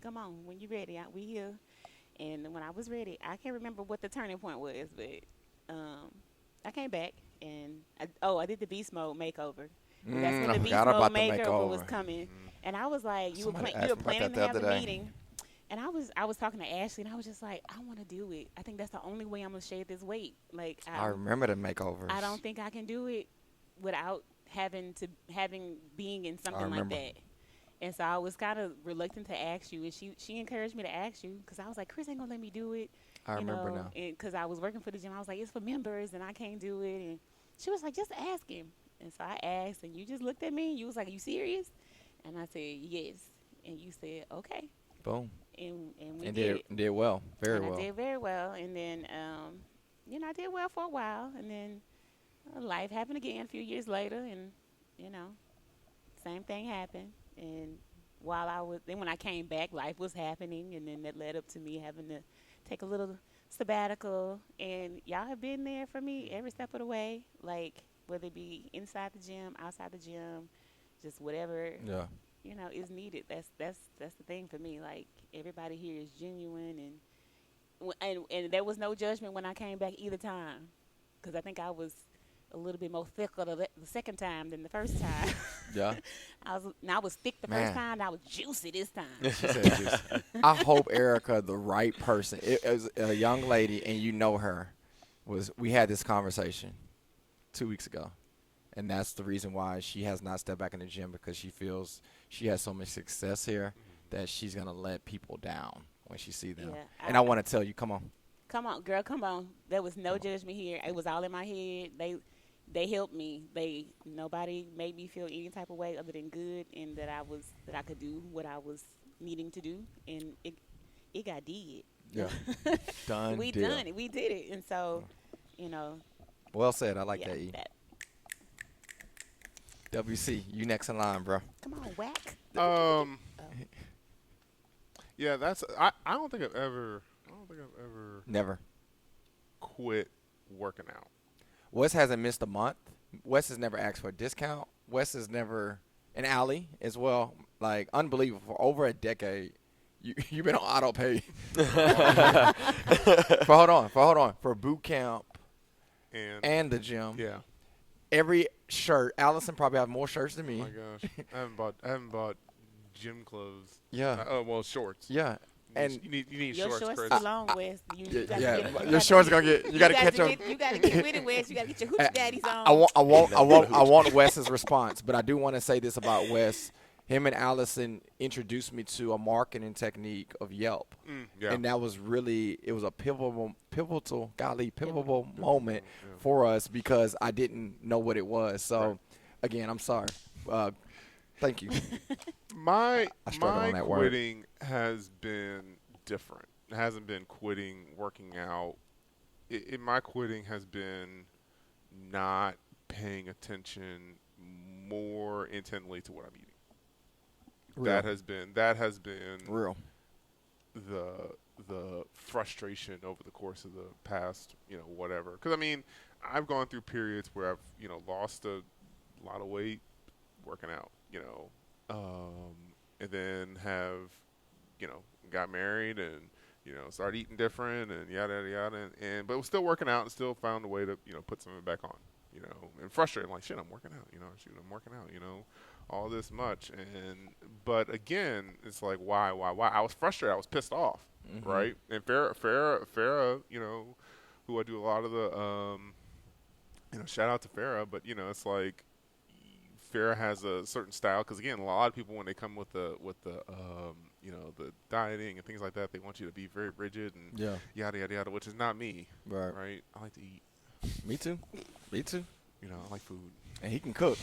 come on, when you ready, we here. And when I was ready, I can't remember what the turning point was, but I came back, and I did the beast mode makeover. That's when the beast mode makeover was coming. And I was like, you were planning to have the meeting. And I was talking to Ashley, and I was just like, I want to do it. I think that's the only way I'm going to shed this weight. Like, I remember the makeovers. I don't think I can do it without being in something like that. And so I was kind of reluctant to ask you, and she encouraged me to ask you because I was like, Chris ain't going to let me do it. I remember now. Because I was working for the gym. I was like, it's for members, and I can't do it. And she was like, just ask him. And so I asked, and you just looked at me, and you was like, are you serious? And I said, yes. And you said, okay. Boom. And we did well, very well. I did very well, and then I did well for a while, and then life happened again a few years later, and same thing happened. And when I came back, life was happening, and then that led up to me having to take a little sabbatical, and y'all have been there for me every step of the way, like whether it be inside the gym, outside the gym, just whatever. Yeah. Is needed. That's the thing for me. Like, everybody here is genuine, and there was no judgment when I came back either time, because I think I was a little bit more thicker the second time than the first time. Yeah. I was thick the first time, and I was juicy this time. She said juicy. I hope Erica, the right person, it was a young lady, and you know her, we had this conversation 2 weeks ago. And that's the reason why she has not stepped back in the gym, because she feels she has so much success here that she's going to let people down when she sees them. Yeah, and I want to tell you, come on. Come on, girl, come on. There was no judgment here. It was all in my head. They helped me. Nobody made me feel any type of way other than good, and that I could do what I was needing to do, and it got did. Yeah. We done it. We did it. And so, Well said. I like that, E. WC, you next in line, bro. Come on, whack. Yeah, that's. I don't think I've ever Never quit working out. Wes hasn't missed a month. Wes has never asked for a discount. Wes has never, and Allie as well. Like, unbelievable. For over a decade, you've been on auto pay. Hold on. For Bootcamp and the gym. Yeah. Every shirt, Allison probably has more shirts than me. Oh my gosh, I haven't bought gym clothes. Yeah. Well, shorts. Yeah. And you need your shorts, shorts Chris. too long, Wes. Your shorts gonna get. You gotta catch them. You gotta get with it, Wes. You gotta get your hoochie daddies on. I want Wes's response, but I do want to say this about Wes. Him and Allison introduced me to a marketing technique of Yelp, and that was it was a pivotal moment for us, because I didn't know what it was. So, again, I'm sorry. Thank you. My quitting quitting has been different. It hasn't been quitting working out. My quitting has been not paying attention more intently to what I'm eating. Real. That has been Real. the frustration over the course of the past, whatever. Because I mean, I've gone through periods where I've lost a lot of weight working out, and then have got married and started eating different and yada yada yada, but was still working out and still found a way to put something back on, and frustrated, like, shit, I'm working out, I'm working out, all this much. But again, it's like, why? I was frustrated. I was pissed off, right? And Farrah, who I do a lot of the, shout out to Farrah, but it's like Farrah has a certain style, because again, a lot of people, when they come with the the dieting and things like that, they want you to be very rigid and yada yada yada, which is not me, right? I like to eat. Me too. I like food. And he can cook.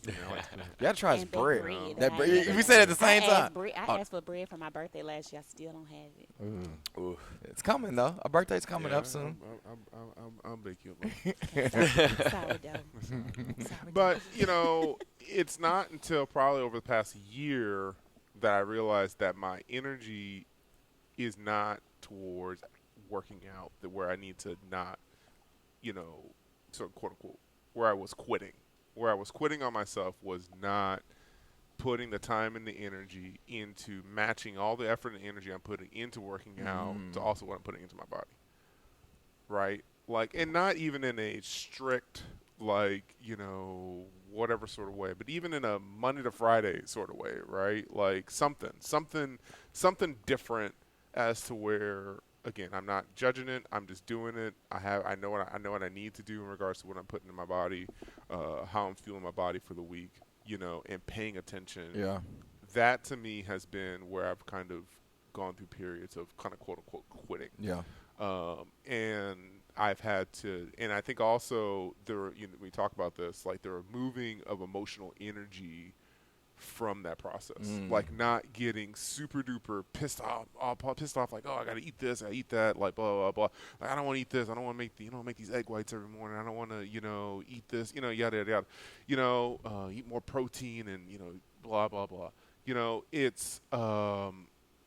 I like food. You gotta try his And that bread. bread. That I bread. ain't We said it at the same I time. asked for bread for my birthday last year. I still don't have it. Ooh. It's coming though. Our birthday's coming up soon. I'll bake you a little. Sourdough. But it's not until probably over the past year that I realized that my energy is not towards working out, that where I need to not, sort of quote unquote, where I was quitting. Where I was quitting on myself was not putting the time and the energy into matching all the effort and energy I'm putting into working out to also what I'm putting into my body. Right? Like, and not even in a strict, like, whatever sort of way, but even in a Monday to Friday sort of way, right? Like something different, as to where, again, I'm not judging it. I'm just doing it. I know what I need to do in regards to what I'm putting in my body, how I'm feeling my body for the week, and paying attention. Yeah. That to me has been where I've kind of gone through periods of kind of quote unquote quitting. Yeah. And I've had to, and I think also we talk about this, like the removing of emotional energy from that process, like not getting super duper pissed off, like, oh, I gotta eat this, I eat that, like blah blah blah. Like, I don't want to eat this, I don't want to make these egg whites every morning. I don't want to eat this, yada yada yada. Eat more protein and blah blah blah. It's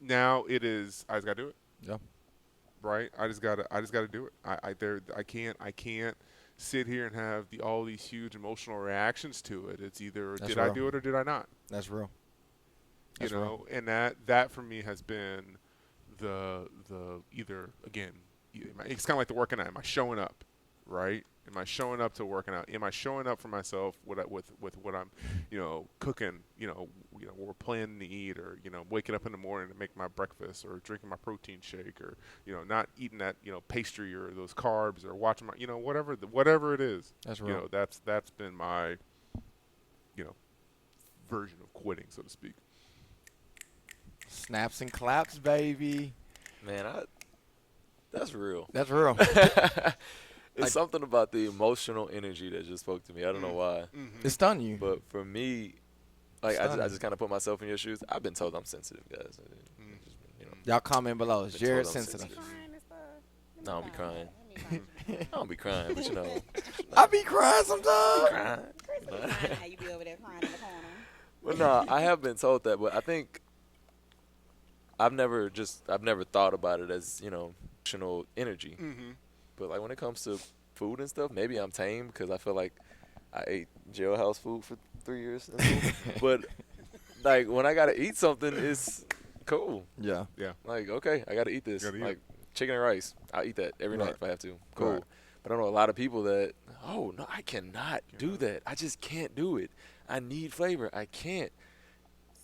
now it is. I just gotta do it. Yeah. Right. I just gotta do it. I can't sit here and have all these huge emotional reactions to it. It's either That's did real. I do it or did I not? That's real. That's real. And that for me has been the either, again, it's kind of like the working out. Am I showing up, right? Am I showing up to working out? Am I showing up for myself with what I'm, cooking, what we're planning to eat, or, waking up in the morning to make my breakfast, or drinking my protein shake, or, not eating that, pastry or those carbs, or watching my, whatever it is. That's real. That's been my, version of quitting, so to speak. Snaps and claps, baby. Man, that's real. That's real. It's something about the emotional energy that just spoke to me. I don't know why. It stunned you. But for me, like, I Stunning. just kind of put myself in your shoes. I've been told I'm sensitive, guys. Y'all comment below. Is Been Jared told I'm sensitive? sensitive. No, I don't be crying. I don't be crying, but I be crying sometimes. crying. How you be over there crying in the corner? But no, I have been told that, but I think I've never thought about it as, emotional energy. But like when it comes to food and stuff, maybe I'm tame because I feel like I ate jailhouse food for 3 years. But like when I gotta eat something, it's cool. Yeah. Like, okay, I gotta eat this. Gotta eat Like chicken and rice, I'll eat that every night if I have to. Cool. Right. But I know a lot of people that, oh no, I cannot do that. I just can't do it. I need flavor. I can't.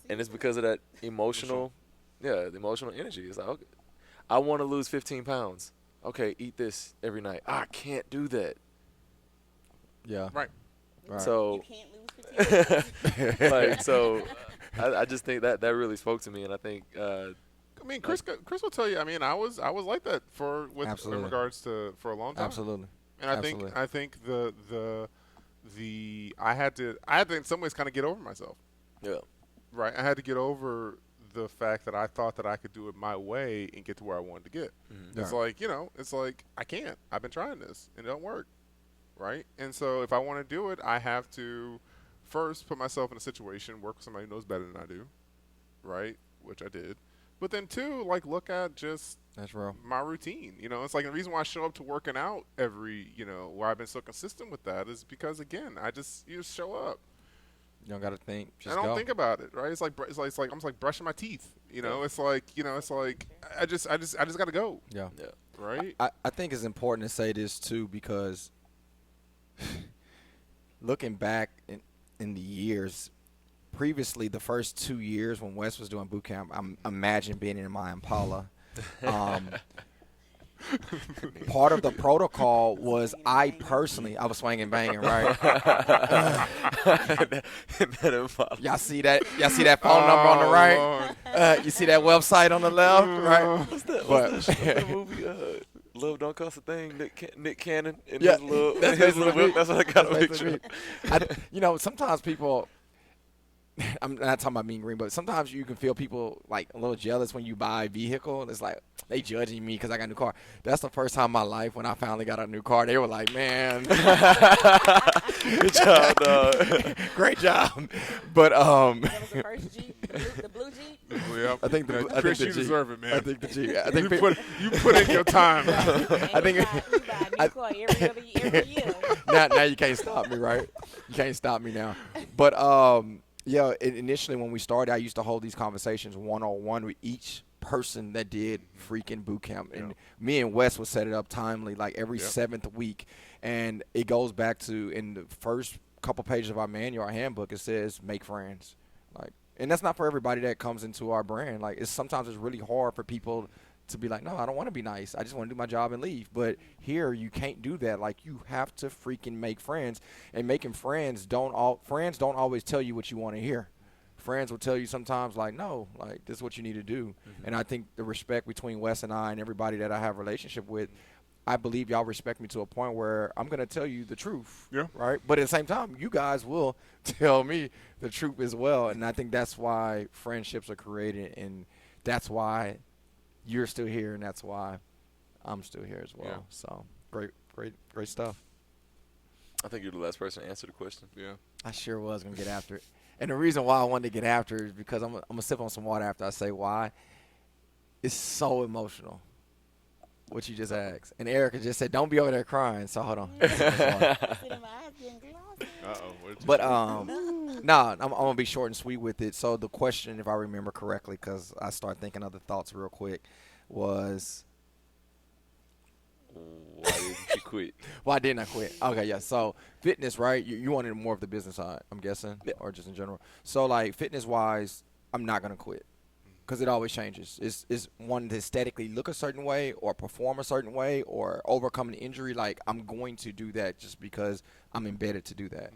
And it's because of that the emotional energy. It's like, okay, I want to lose 15 pounds. Okay, eat this every night. I can't do that. Yeah. Right. So, You can't lose 15 like, so I just think that really spoke to me, and I think, I mean, Chris will tell you. I mean, I was like that in Absolutely. regards to for a long time. Absolutely. And Absolutely. I think I had to in some ways kind of get over myself. yeah, Right. I had to get over the fact that I thought that I could do it my way and get to where I wanted to get. It's Yeah. like, it's like I can't. I've been trying this and it don't work, right? And so if I want to do it, I have to first put myself in a situation, work with somebody who knows better than I do, right? Which I did. But then two, like look at just That's real. my routine. It's like the reason why I show up to working out why I've been so consistent with that is because again, you just show up. You don't got to think. I Just don't go. think about it, right? It's like I'm like brushing my teeth. It's like I just got to go, Yeah. Yeah. right? I think it's important to say this too because looking back in the years, previously the first 2 years when Wes was doing boot camp, I'm imagine being in my Impala. Part of the protocol was I was swinging banging, right? Y'all see that? Y'all see that phone number on the right? Lord. You see that website on the left, right? What's that movie? Love Don't Cost a Thing. Nick Cannon and Yeah, his little, that's his little basically whip. That's what I got a That's picture. basically sometimes people. I'm not talking about Mean Green, but sometimes you can feel people like a little jealous when you buy a vehicle. And it's like they judging me because I got a new car. That's the first time in my life when I finally got a new car. They were like, "Man, Good job, dog. great job." But That was the first Jeep, the blue Jeep. Yep. I think the Chris, the you Jeep. deserve it, man. I think the Jeep. I think you put in your time. I think- you buy a new car every year. now you can't stop me, right? You can't stop me now. But yeah, initially when we started, I used to hold these conversations one-on-one with each person that did freaking boot camp, and me and Wes would set it up timely, like every 7th week, and it goes back to in the first couple pages of our manual, our handbook, it says make friends, like, and that's not for everybody that comes into our brand. Like, sometimes it's really hard for people to be like, no, I don't want to be nice. I just want to do my job and leave. But here, you can't do that. Like, you have to freaking make friends. And making friends don't always tell you what you want to hear. Friends will tell you sometimes, like, no, like, this is what you need to do. And I think the respect between Wes and I and everybody that I have a relationship with, I believe y'all respect me to a point where I'm going to tell you the truth. Yeah. Right? But at the same time, you guys will tell me the truth as well. And I think that's why friendships are created. And that's why you're still here, and that's why I'm still here as well. Yeah. So great stuff. I think you're the last person to answer the question. Yeah. I sure was gonna get after it, and the reason why I wanted to get after it is because I'm gonna sip on some water after I say why. It's so emotional. What you just asked, and Erica just said, "Don't be over there crying." So hold on. But I'm gonna be short and sweet with it. So the question, if I remember correctly, because I start thinking other thoughts real quick, was Why didn't you quit? why didn't I quit? Okay, yeah. So fitness, right? You wanted more of the business side, I'm guessing, Yeah. or just in general. So like fitness wise, I'm not gonna quit because it always changes. It's one to aesthetically look a certain way, or perform a certain way, or overcome an injury. Like I'm going to do that just because I'm embedded to do that.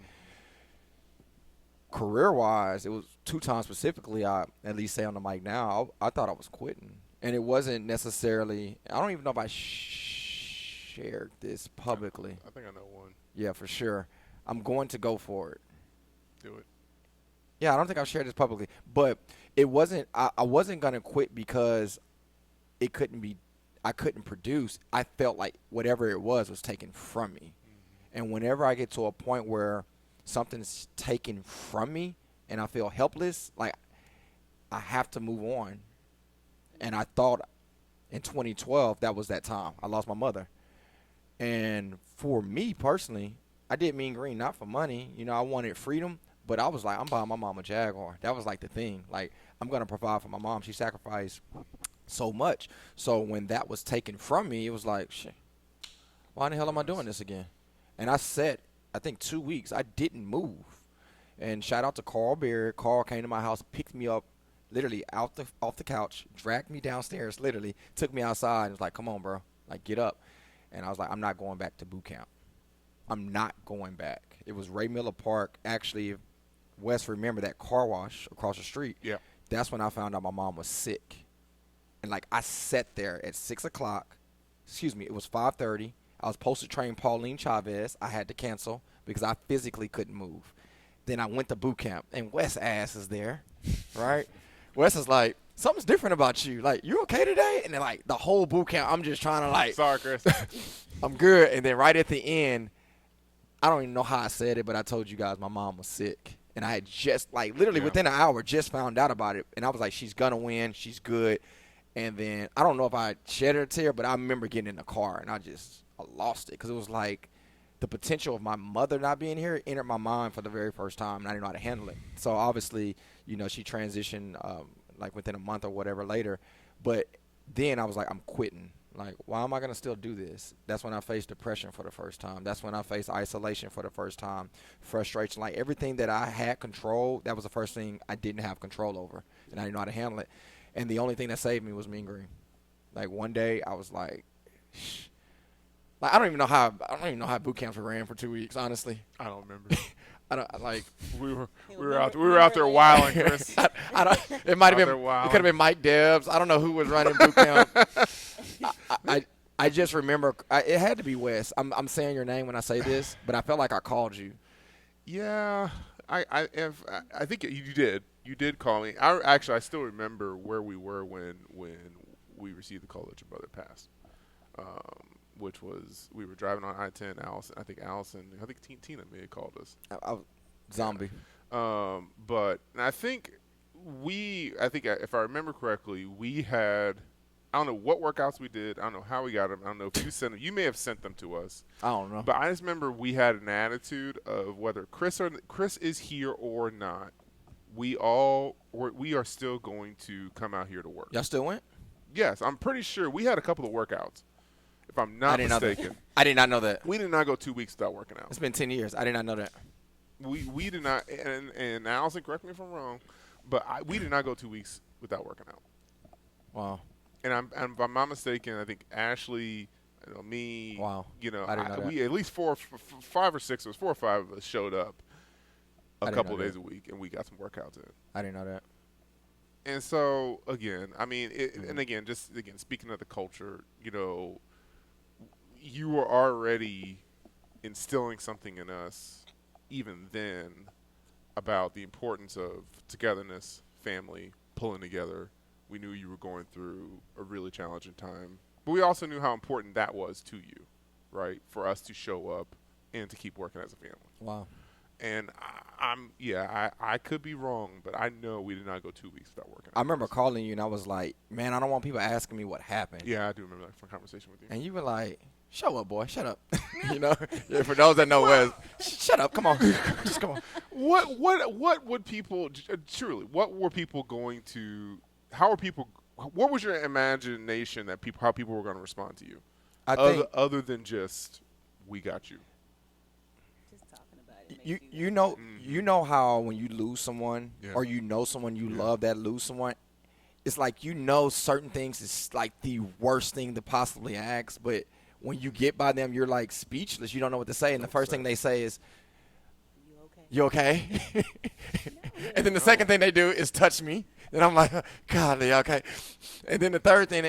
Career-wise, it was 2 times specifically. I at least say on the mic now. I thought I was quitting, and it wasn't necessarily. I don't even know if I shared this publicly. I think I know one. Yeah, for sure. I'm going to go for it. Do it. Yeah, I don't think I've shared this publicly, but it wasn't. I wasn't gonna quit because it couldn't be. I couldn't produce. I felt like whatever it was taken from me, and whenever I get to a point where something's taken from me and I feel helpless, like I have to move on. And I thought in 2012 that was that time. I lost my mother, and for me personally, I did Mean Green not for money. You know, I wanted freedom. But I was like, I'm buying my mom a Jaguar. That was like the thing. Like, I'm going to provide for my mom. She sacrificed so much. So when that was taken from me, it was like, shit, why in the hell am I doing this again? And I sat, I think, 2 weeks. I didn't move. And shout out to Carl Beard. Carl came to my house, picked me up literally off the couch, dragged me downstairs, literally, took me outside and was like, come on, bro. Like, get up. And I was like, I'm not going back to boot camp. I'm not going back. It was Ray Miller Park. Actually, Wes, remember that car wash across the street? Yeah. That's when I found out my mom was sick. And, like, I sat there at 6 o'clock. Excuse me, it was 5:30. I was supposed to train Pauline Chavez. I had to cancel because I physically couldn't move. Then I went to boot camp, and Wes' ass is there, right? Wes is like, something's different about you. Like, you okay today? And then, like, the whole boot camp, I'm just trying to, like, Sorry, Chris. I'm good. And then right at the end, I don't even know how I said it, but I told you guys my mom was sick. And I had just, like, literally within an hour just found out about it. And I was like, she's going to win. She's good. And then I don't know if I shed a tear, but I remember getting in the car, and I lost it because it was like the potential of my mother not being here entered my mind for the very first time, and I didn't know how to handle it. So obviously, you know, she transitioned like within a month or whatever later. But then I was like, I'm quitting. Like, why am I going to still do this? That's when I faced depression for the first time. That's when I faced isolation for the first time, frustration. Like, everything that I had control, that was the first thing I didn't have control over, and I didn't know how to handle it. And the only thing that saved me was Mean Green. Like, one day I was like, I don't even know how boot camps were ran for 2 weeks, honestly. I don't remember. I don't like. We were out there wilding, Chris. I don't. It might have Out been. there It wilding. could have been Mike Debs. I don't know who was running boot camp. I just remember it had to be Wes. I'm saying your name when I say this, but I felt like I called you. Yeah, I think you did. You did call me. I still remember where we were when we received the call that your brother passed, which was we were driving on I-10. I think Tina may have called us. Zombie. But I think if I remember correctly, we had. I don't know what workouts we did. I don't know how we got them. I don't know if you sent them. You may have sent them to us. I don't know. But I just remember we had an attitude of whether Chris is here or not, we are still going to come out here to work. Y'all still went? Yes, I'm pretty sure we had a couple of workouts, if I'm not mistaken. I did not know that. We did not go 2 weeks without working out. It's been 10 years. I did not know that. We did not, and Allison, correct me if I'm wrong, but we did not go 2 weeks without working out. Wow. And if I'm not mistaken, I think Ashley, me, wow. You know, I didn't know that. we at least 4 or 5 of us showed up a couple of days that. a week, and we got some workouts in. I didn't know that. And so again, I mean, and again, speaking of the culture, you know, you were already instilling something in us, even then, about the importance of togetherness, family, pulling together. We knew you were going through a really challenging time, but we also knew how important that was to you, right? For us to show up and to keep working as a family. Wow. And I could be wrong, but I know we did not go 2 weeks without working. I remember calling you, and I was like, man, I don't want people asking me what happened. Yeah, I do remember that conversation with you. And you were like, show up, boy, shut up. You know, yeah, for those that know Wes, shut up, come on, just come on. What would people truly? What were people going to? How are people? What was your imagination that how people were going to respond to you? I think other than just we got you. Just talking about it. makes you know how when you lose someone Yeah. or you know someone you love that lose someone, it's like you know certain things is like the worst thing to possibly ask, but when you get by them, you're like speechless. You don't know what to say, and the first thing they say is, You okay? "You okay?" And then the second thing they do is touch me, and I'm like, "God, they okay?" And then the third thing,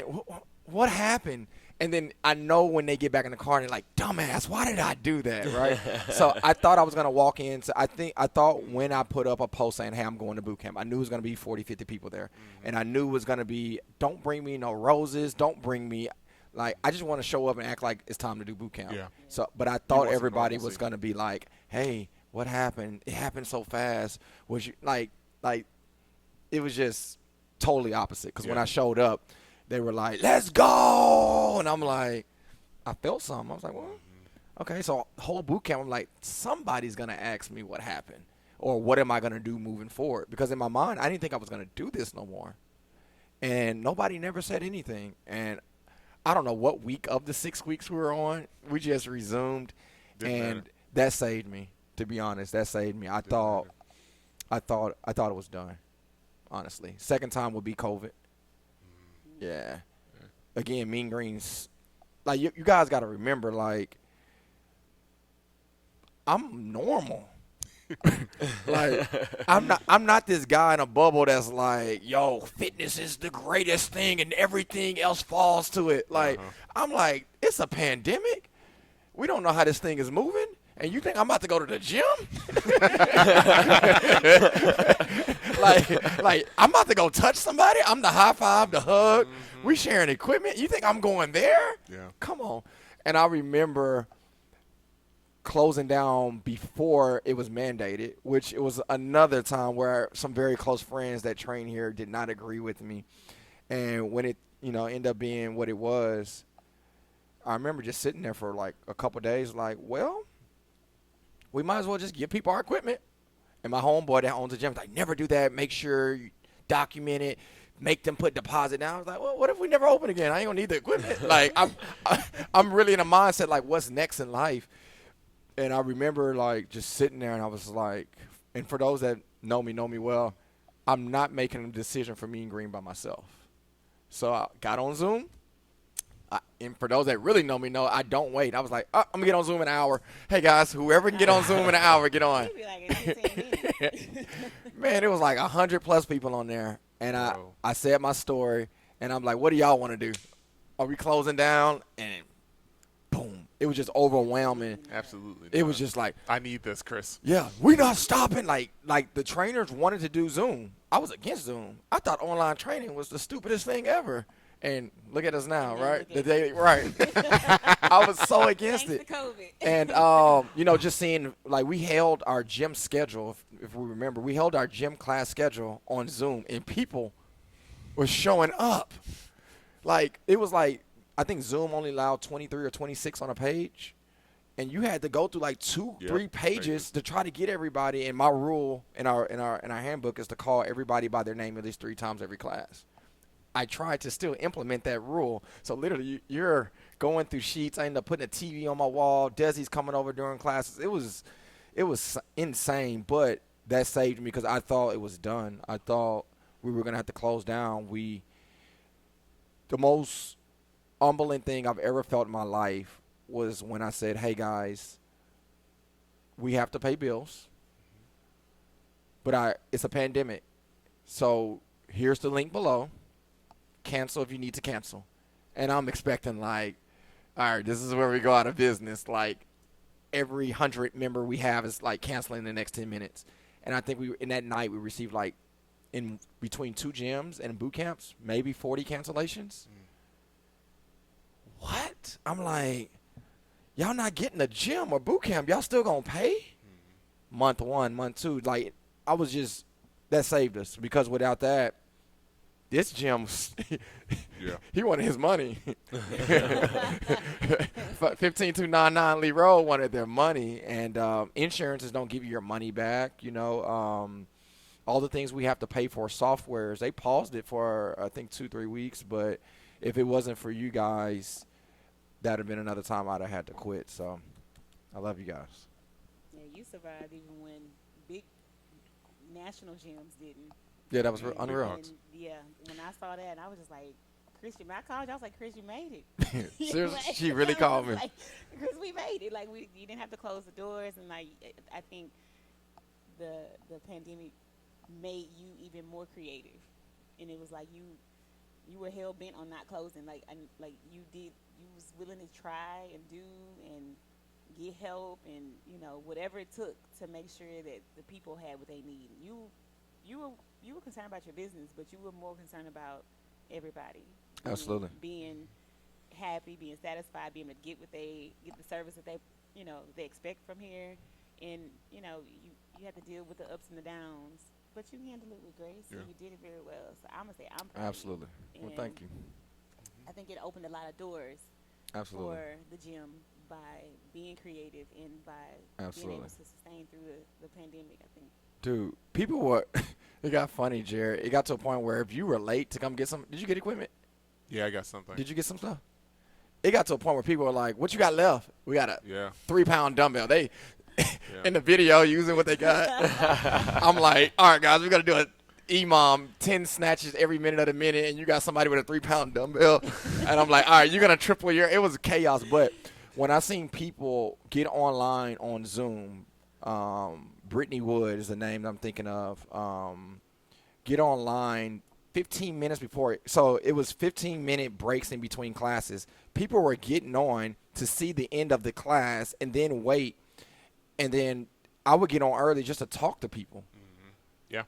what happened? And then I know when they get back in the car, and they're like, "Dumbass, why did I do that?" Right? So I thought I was gonna walk in. So I thought when I put up a post saying, "Hey, I'm going to boot camp," I knew it was gonna be 40, 50 people there, and I knew it was gonna be, "Don't bring me no roses. Don't bring me." Like, I just want to show up and act like it's time to do boot camp. Yeah. So, but I want thought some everybody normalcy. was gonna be like, "Hey, what happened? It happened so fast." Was you like it was just totally opposite. Because when Yeah. I showed up, they were like, "Let's go," and I'm like, I felt something. I was like, "Well, okay." So whole boot camp, I'm like, somebody's gonna ask me what happened or what am I gonna do moving forward? Because in my mind, I didn't think I was gonna do this no more, and nobody never said anything. And I don't know what week of the 6 weeks we were on, we just resumed, Didn't and matter. that saved me. To be honest, that saved me. I thought it was done. Honestly, second time would be COVID. Yeah. Again, Mean Green's. Like you guys got to remember, like I'm normal. Like I'm not this guy in a bubble that's like, yo, fitness is the greatest thing and everything else falls to it. Like I'm like, it's a pandemic. We don't know how this thing is moving. And you think I'm about to go to the gym? like I'm about to go touch somebody? I'm the high five, the hug. We sharing equipment. You think I'm going there? Yeah. Come on. And I remember closing down before it was mandated, which it was another time where some very close friends that train here did not agree with me. And when it, ended up being what it was, I remember just sitting there for like a couple days like, well, we might as well just give people our equipment. And my homeboy that owns the gym was like, never do that. Make sure you document it. Make them put deposit down. I was like, well, what if we never open again? I ain't gonna need the equipment. Like, I'm really in a mindset like, what's next in life? And I remember like just sitting there, and I was like, and for those that know me well, I'm not making a decision for Mean Green by myself. So I got on Zoom. And for those that really know me, I don't wait. I was like, I'm going to get on Zoom in an hour. Hey, guys, whoever can get on Zoom in an hour, get on. Maybe like in 15 minutes. Man, it was like 100+ people on there. And I said my story, and I'm like, what do y'all want to do? Are we closing down? And boom. It was just overwhelming. Absolutely. It was just like, I need this, Chris. yeah, we're not stopping. Like the trainers wanted to do Zoom. I was against Zoom. I thought online training was the stupidest thing ever. And look at us now, right? The day, right? I was so against Thanks it. to COVID. And just seeing like we held our gym schedule, if we remember, we held our gym class schedule on Zoom, and people were showing up. Like it was like I think Zoom only allowed 23 or 26 on a page, and you had to go through like 3 pages to try to get everybody. And my rule in our handbook is to call everybody by their name at least 3 times every class. I tried to still implement that rule. So literally you're going through sheets. I ended up putting a TV on my wall. Desi's coming over during classes. It was insane, but that saved me because I thought it was done. I thought we were going to have to close down. The most humbling thing I've ever felt in my life was when I said, hey guys, we have to pay bills, but it's a pandemic. So here's the link below. Cancel if you need to cancel. And I'm expecting like, all right, this is where we go out of business. Like every 100 member we have is like canceling in the next 10 minutes. And I think in that night we received like in between 2 gyms and boot camps, maybe 40 cancellations. What? I'm like, y'all not getting a gym or boot camp. Y'all still going to pay? Month 1, month 2. Like I was just, that saved us because without that, this gym, he wanted his money. 15299 Lee Road wanted their money, and insurances don't give you your money back. All the things we have to pay for, softwares, they paused it for I think 2-3 weeks. But if it wasn't for you guys, that'd have been another time I'd have had to quit. So I love you guys. Yeah, you survived even when big national gyms didn't. Yeah, that was unreal. And, yeah, when I saw that, I was just like, Chris, I called you. I was like, Chris, you made it. Seriously, she really called me. Like, Chris, we made it. Like, you didn't have to close the doors. And, like, I think the pandemic made you even more creative. And it was like you were hell-bent on not closing. Like you was willing to try and do and get help and, whatever it took to make sure that the people had what they need. You were concerned about your business, but you were more concerned about everybody. Absolutely. Being happy, being satisfied, being able to get the service that they expect from here. And, you have to deal with the ups and the downs, but you handled it with grace and you did it very well. So I'm going to say I'm proud. Absolutely. Well, thank you. I think it opened a lot of doors Absolutely. for the gym by being creative and by Absolutely. being able to sustain through the pandemic, I think. Dude, people were – it got funny, Jared. It got to a point where if you were late to come get some – did you get equipment? Yeah, I got something. Did you get some stuff? It got to a point where people were like, what you got left? We got a 3-pound dumbbell. They in the video using what they got. I'm like, all right, guys, we got to do an EMOM, 10 snatches every minute of the minute, and you got somebody with a 3-pound dumbbell. And I'm like, all right, you're going to triple your – it was chaos. But when I seen people get online on Zoom Brittany Wood is the name I'm thinking of. Get online 15 minutes before. So it was 15-minute breaks in between classes. People were getting on to see the end of the class and then wait. And then I would get on early just to talk to people. Yeah.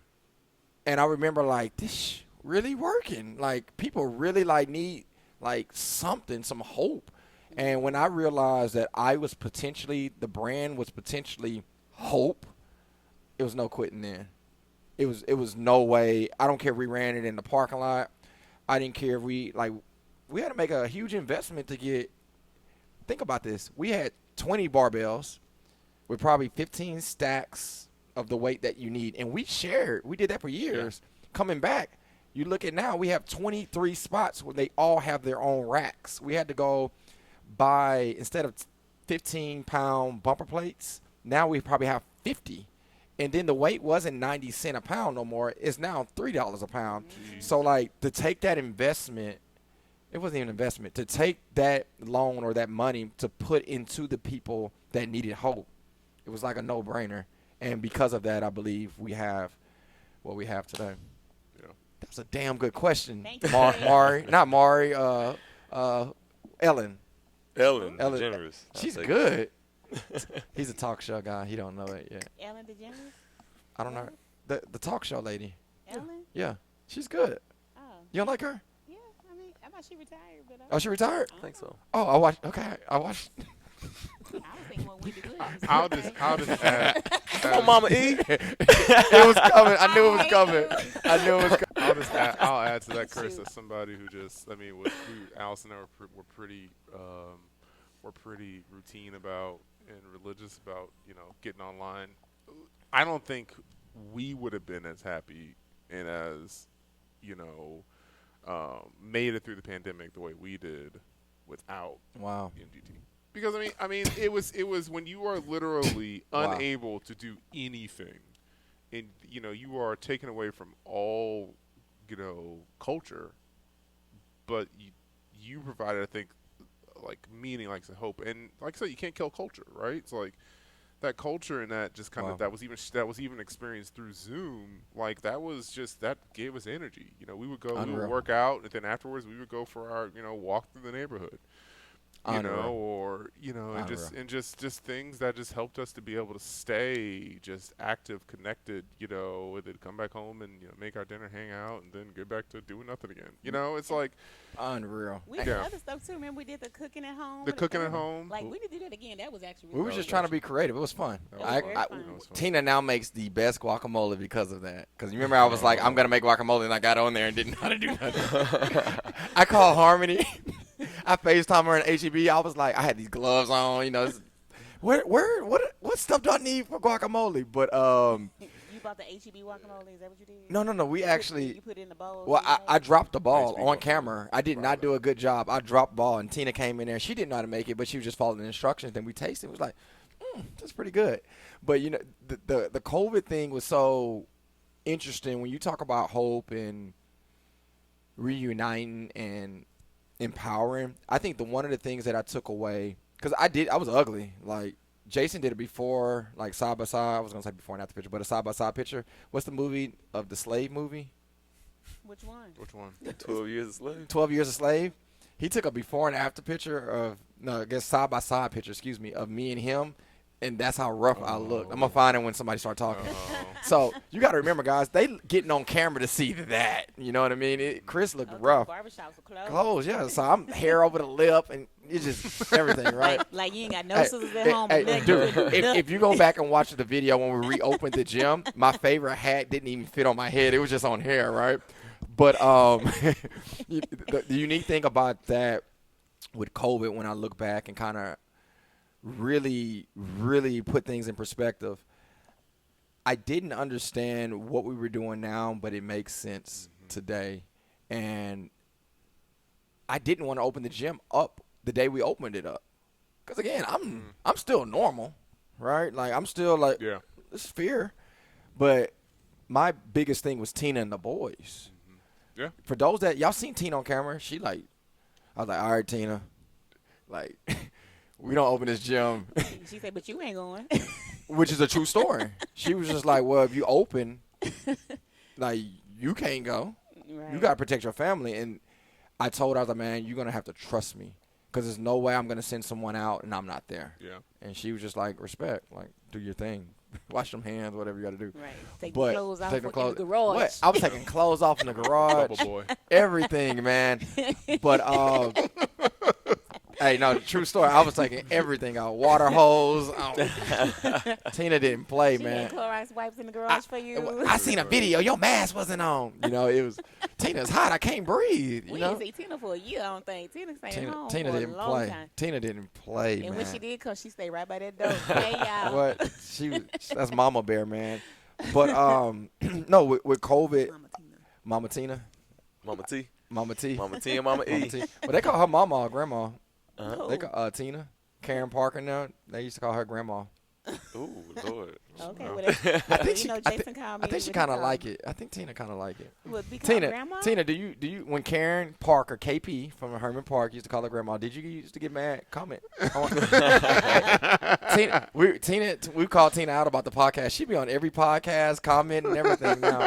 And I remember like, this really working. Like people really like need like something, some hope. And when I realized that the brand was potentially hope, it was no quitting then. It was no way. I don't care if we ran it in the parking lot. I didn't care if we had to make a huge investment to get. Think about this. We had 20 barbells with probably 15 stacks of the weight that you need, and we shared. We did that for years. Yeah. Coming back, you look at now, we have 23 spots where they all have their own racks. We had to go buy, instead of 15-pound bumper plates, now we probably have 50. And then the weight wasn't 90 cents a pound no more. It's now $3 a pound. So, like, to take that investment, it wasn't even an investment. To take that loan or that money to put into the people that needed hope, it was like a no-brainer. And because of that, I believe we have what we have today. Yeah. That's a damn good question. Thank you. Mari, not Mari, Ellen. Ellen DeGeneres. She's good. He's a talk show guy. He don't know it yet. Ellen DeGeneres? I don't know. The talk show lady. Ellen? Yeah. She's good. Oh. You don't like her? Yeah, I mean, I thought she retired, but Oh, she retired? I think so. Oh, I watched. Okay, I watched. I was thinking what we did. I'll just add. Come on, Mama E. It was coming. I knew it was coming. I knew it was coming. I'll add to that, Chris, as somebody who just, I mean, Alice and I were pretty routine about and religious about, getting online. I don't think we would have been as happy and as, made it through the pandemic the way we did without NGT. Because I mean, it was when you are literally unable to do anything, and you are taken away from all, culture, but you provided, I think, like meaning, like hope, and like I said, you can't kill culture, right? So like that culture and that just kind of that was even experienced through Zoom. Like that gave us energy. We would go, we would work out, and then afterwards we would go for our walk through the neighborhood. And just things that just helped us to be able to stay just active, connected, and then come back home and make our dinner, hang out, and then get back to doing nothing again. It's like unreal. We did other stuff too. Remember we did the cooking at home. Like we did do that again. That was actually. Really we were just trying to be creative. It was fun. Fun. Tina now makes the best guacamole because of that. Because you remember I was like, I'm gonna make guacamole, and I got on there and didn't know how to do nothing. I called Harmony. I FaceTime her in HEB. I was like, I had these gloves on, what stuff do I need for guacamole? But you bought the HEB guacamole? Is that what you did? No. We actually. You put it in the bowl. Well, I dropped the ball on camera. I did not do a good job. I dropped the ball, and Tina came in there. She didn't know how to make it, but she was just following the instructions. Then we tasted. It was like, that's pretty good. But the COVID thing was so interesting when you talk about hope and reuniting and empowering. I think one of the things that I took away, because I was ugly. Like Jason did it before, like side by side. I was gonna say before and after picture, but a side by side picture. What's the movie of the slave movie? Which one? 12 Years a Slave. 12 Years a Slave. He took a before and after picture side by side picture, of me and him. And that's how rough I looked. I'm going to find it when somebody start talking. So you got to remember, guys, they getting on camera to see that. You know what I mean? Chris looked rough. Barbershops were closed. Clothes, yeah. So I'm hair over the lip and it's just everything, right? Like you ain't got no scissors at home. Dude, if you go back and watch the video when we reopened the gym, my favorite hat didn't even fit on my head. It was just on hair, right? But the unique thing about that with COVID, when I look back and kind of really, really put things in perspective, I didn't understand what we were doing now, but it makes sense today. And I didn't want to open the gym up the day we opened it up. Because, again, I'm still normal, right? Like, I'm still like, this is fear. But my biggest thing was Tina and the boys. Yeah. For those that, y'all seen Tina on camera, I was like, all right, Tina. Like, we don't open this gym. She said, but you ain't going. Which is a true story. She was just like, well, if you open, like, you can't go. Right. You got to protect your family. And I told her, I was like, man, you're going to have to trust me. because there's no way I'm going to send someone out and I'm not there. Yeah. And she was just like, respect, like, do your thing. Wash them hands, whatever you got to do. Right. Take But the clothes off take the in clothes- the garage. What? I was taking clothes off in the garage. Bubble boy. Everything, man. But, hey, no, true story. I was taking everything out. Water hose. Tina didn't play, She man. had Clorox wipes in the garage for you. I seen a video. Your mask wasn't on. You know, it was, Tina's hot. I can't breathe. You We know? didn't see Tina for a year, I don't think. Tina stayed home Tina for didn't a long play. time. Tina didn't play, And man. when she did come, she stayed right by that door. Hey, y'all. What? That's Mama Bear, man. But no, with COVID, Mama Tina. Mama Tina, Mama T. Mama T, Mama T and Mama Mama E. T. But they call her Mama or Grandma. Uh-huh. They call Tina, Karen Parker now. They used to call her Grandma. Ooh, Lord. Okay, No. well, I think you know, Jason called me. I think she kind of like it. I think Tina kind of like it. Would be called Tina, Grandma? Tina, do you when Karen Parker, KP from Herman Park used to call her Grandma? Did you used to get mad? Comment. We call Tina out about the podcast. She be on every podcast, comment and everything now.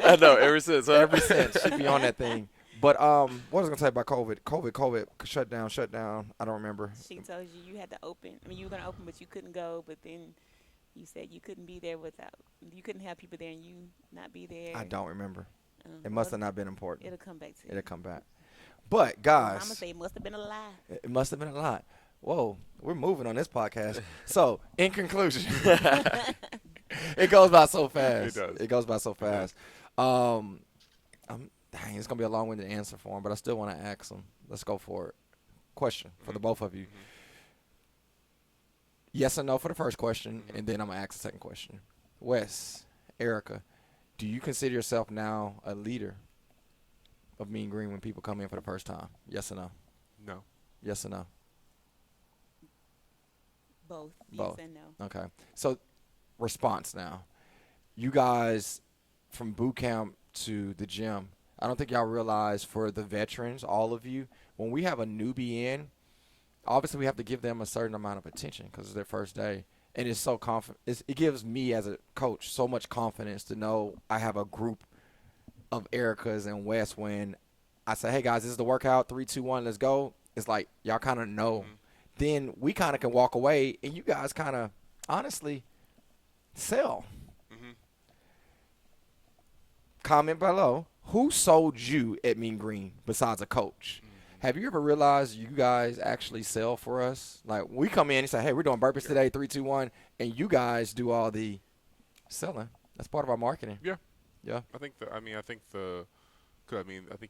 I know, ever since. Huh? Ever since she be on that thing. But what was I gonna say about COVID? COVID, shut down. I don't remember. She told you had to open. I mean, you were going to open, but you couldn't go. But then you said you couldn't be there you couldn't have people there and you not be there. I don't remember. It must have not been important. It'll come back to you. It'll come back. But Mama guys, say it must have been a lie. it must have been a lot. Whoa, we're moving on this podcast. So, in conclusion, it goes by so fast. It does. It goes by so fast. Dang, it's gonna be a long-winded answer for him, but I still want to ask him. Let's go for it. Question for the both of you. Yes or no for the first question, and then I'm gonna ask the second question. Wes, Erica, do you consider yourself now a leader of Mean Green when people come in for the first time? Yes or no? No. Yes or no? Both. Both. Yes and no. Okay. So, response now. You guys, from boot camp to the gym, I don't think y'all realize for the veterans, all of you, when we have a newbie in, obviously we have to give them a certain amount of attention because it's their first day. And it's so it gives me as a coach so much confidence to know I have a group of Ericas and Wes when I say, hey, guys, this is the workout, 3, 2, 1, let's go. It's like y'all kind of know. Then we kind of can walk away, and you guys kind of, honestly, sell. Comment below. Who sold you at Mean Green besides a coach? Have you ever realized you guys actually sell for us? Like, we come in and say, hey, we're doing burpees today, 3, 2, 1, and you guys do all the selling. That's part of our marketing. Yeah. Yeah. I think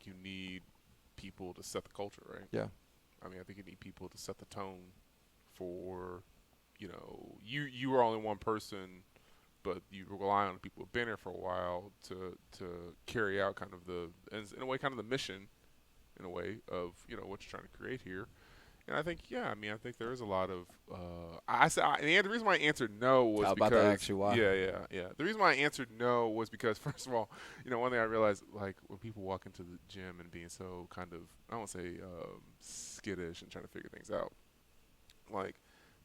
you need people to set the culture, right? Yeah. I think you need people to set the tone for, you are only one person, but you rely on people who've been here for a while to carry out kind of in a way, kind of the mission, in a way of, what you're trying to create here. And I think, I think there is a lot of, the reason why I answered no was I was about because, to ask you why. Yeah. The reason why I answered no was because, first of all, one thing I realized, like, when people walk into the gym and being so kind of, I won't say skittish and trying to figure things out, like,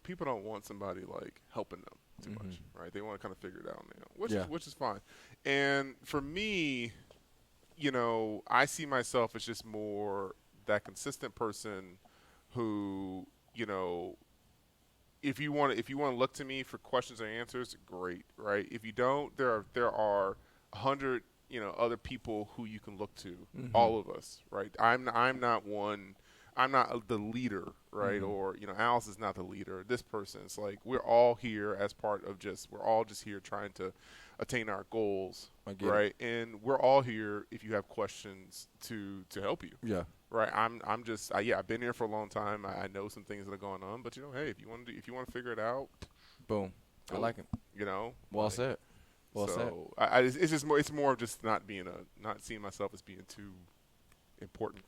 people don't want somebody, like, helping them too much, right? They want to kind of figure it out now, which is fine. And for me, I see myself as just more that consistent person who, if you want to look to me for questions or answers, great, right? If you don't, there are 100 other people who you can look to, all of us, right? I'm not one. I'm not the leader, right? Or Alice is not the leader. This person, it's like we're all here as part of we're all just here trying to attain our goals, right? And we're all here if you have questions to help you. Yeah. Right, I'm just I've been here for a long time. I know some things that are going on, but hey, if you want to figure it out, boom, I like it. Well said. Well said. It's more of just not seeing myself as being too important.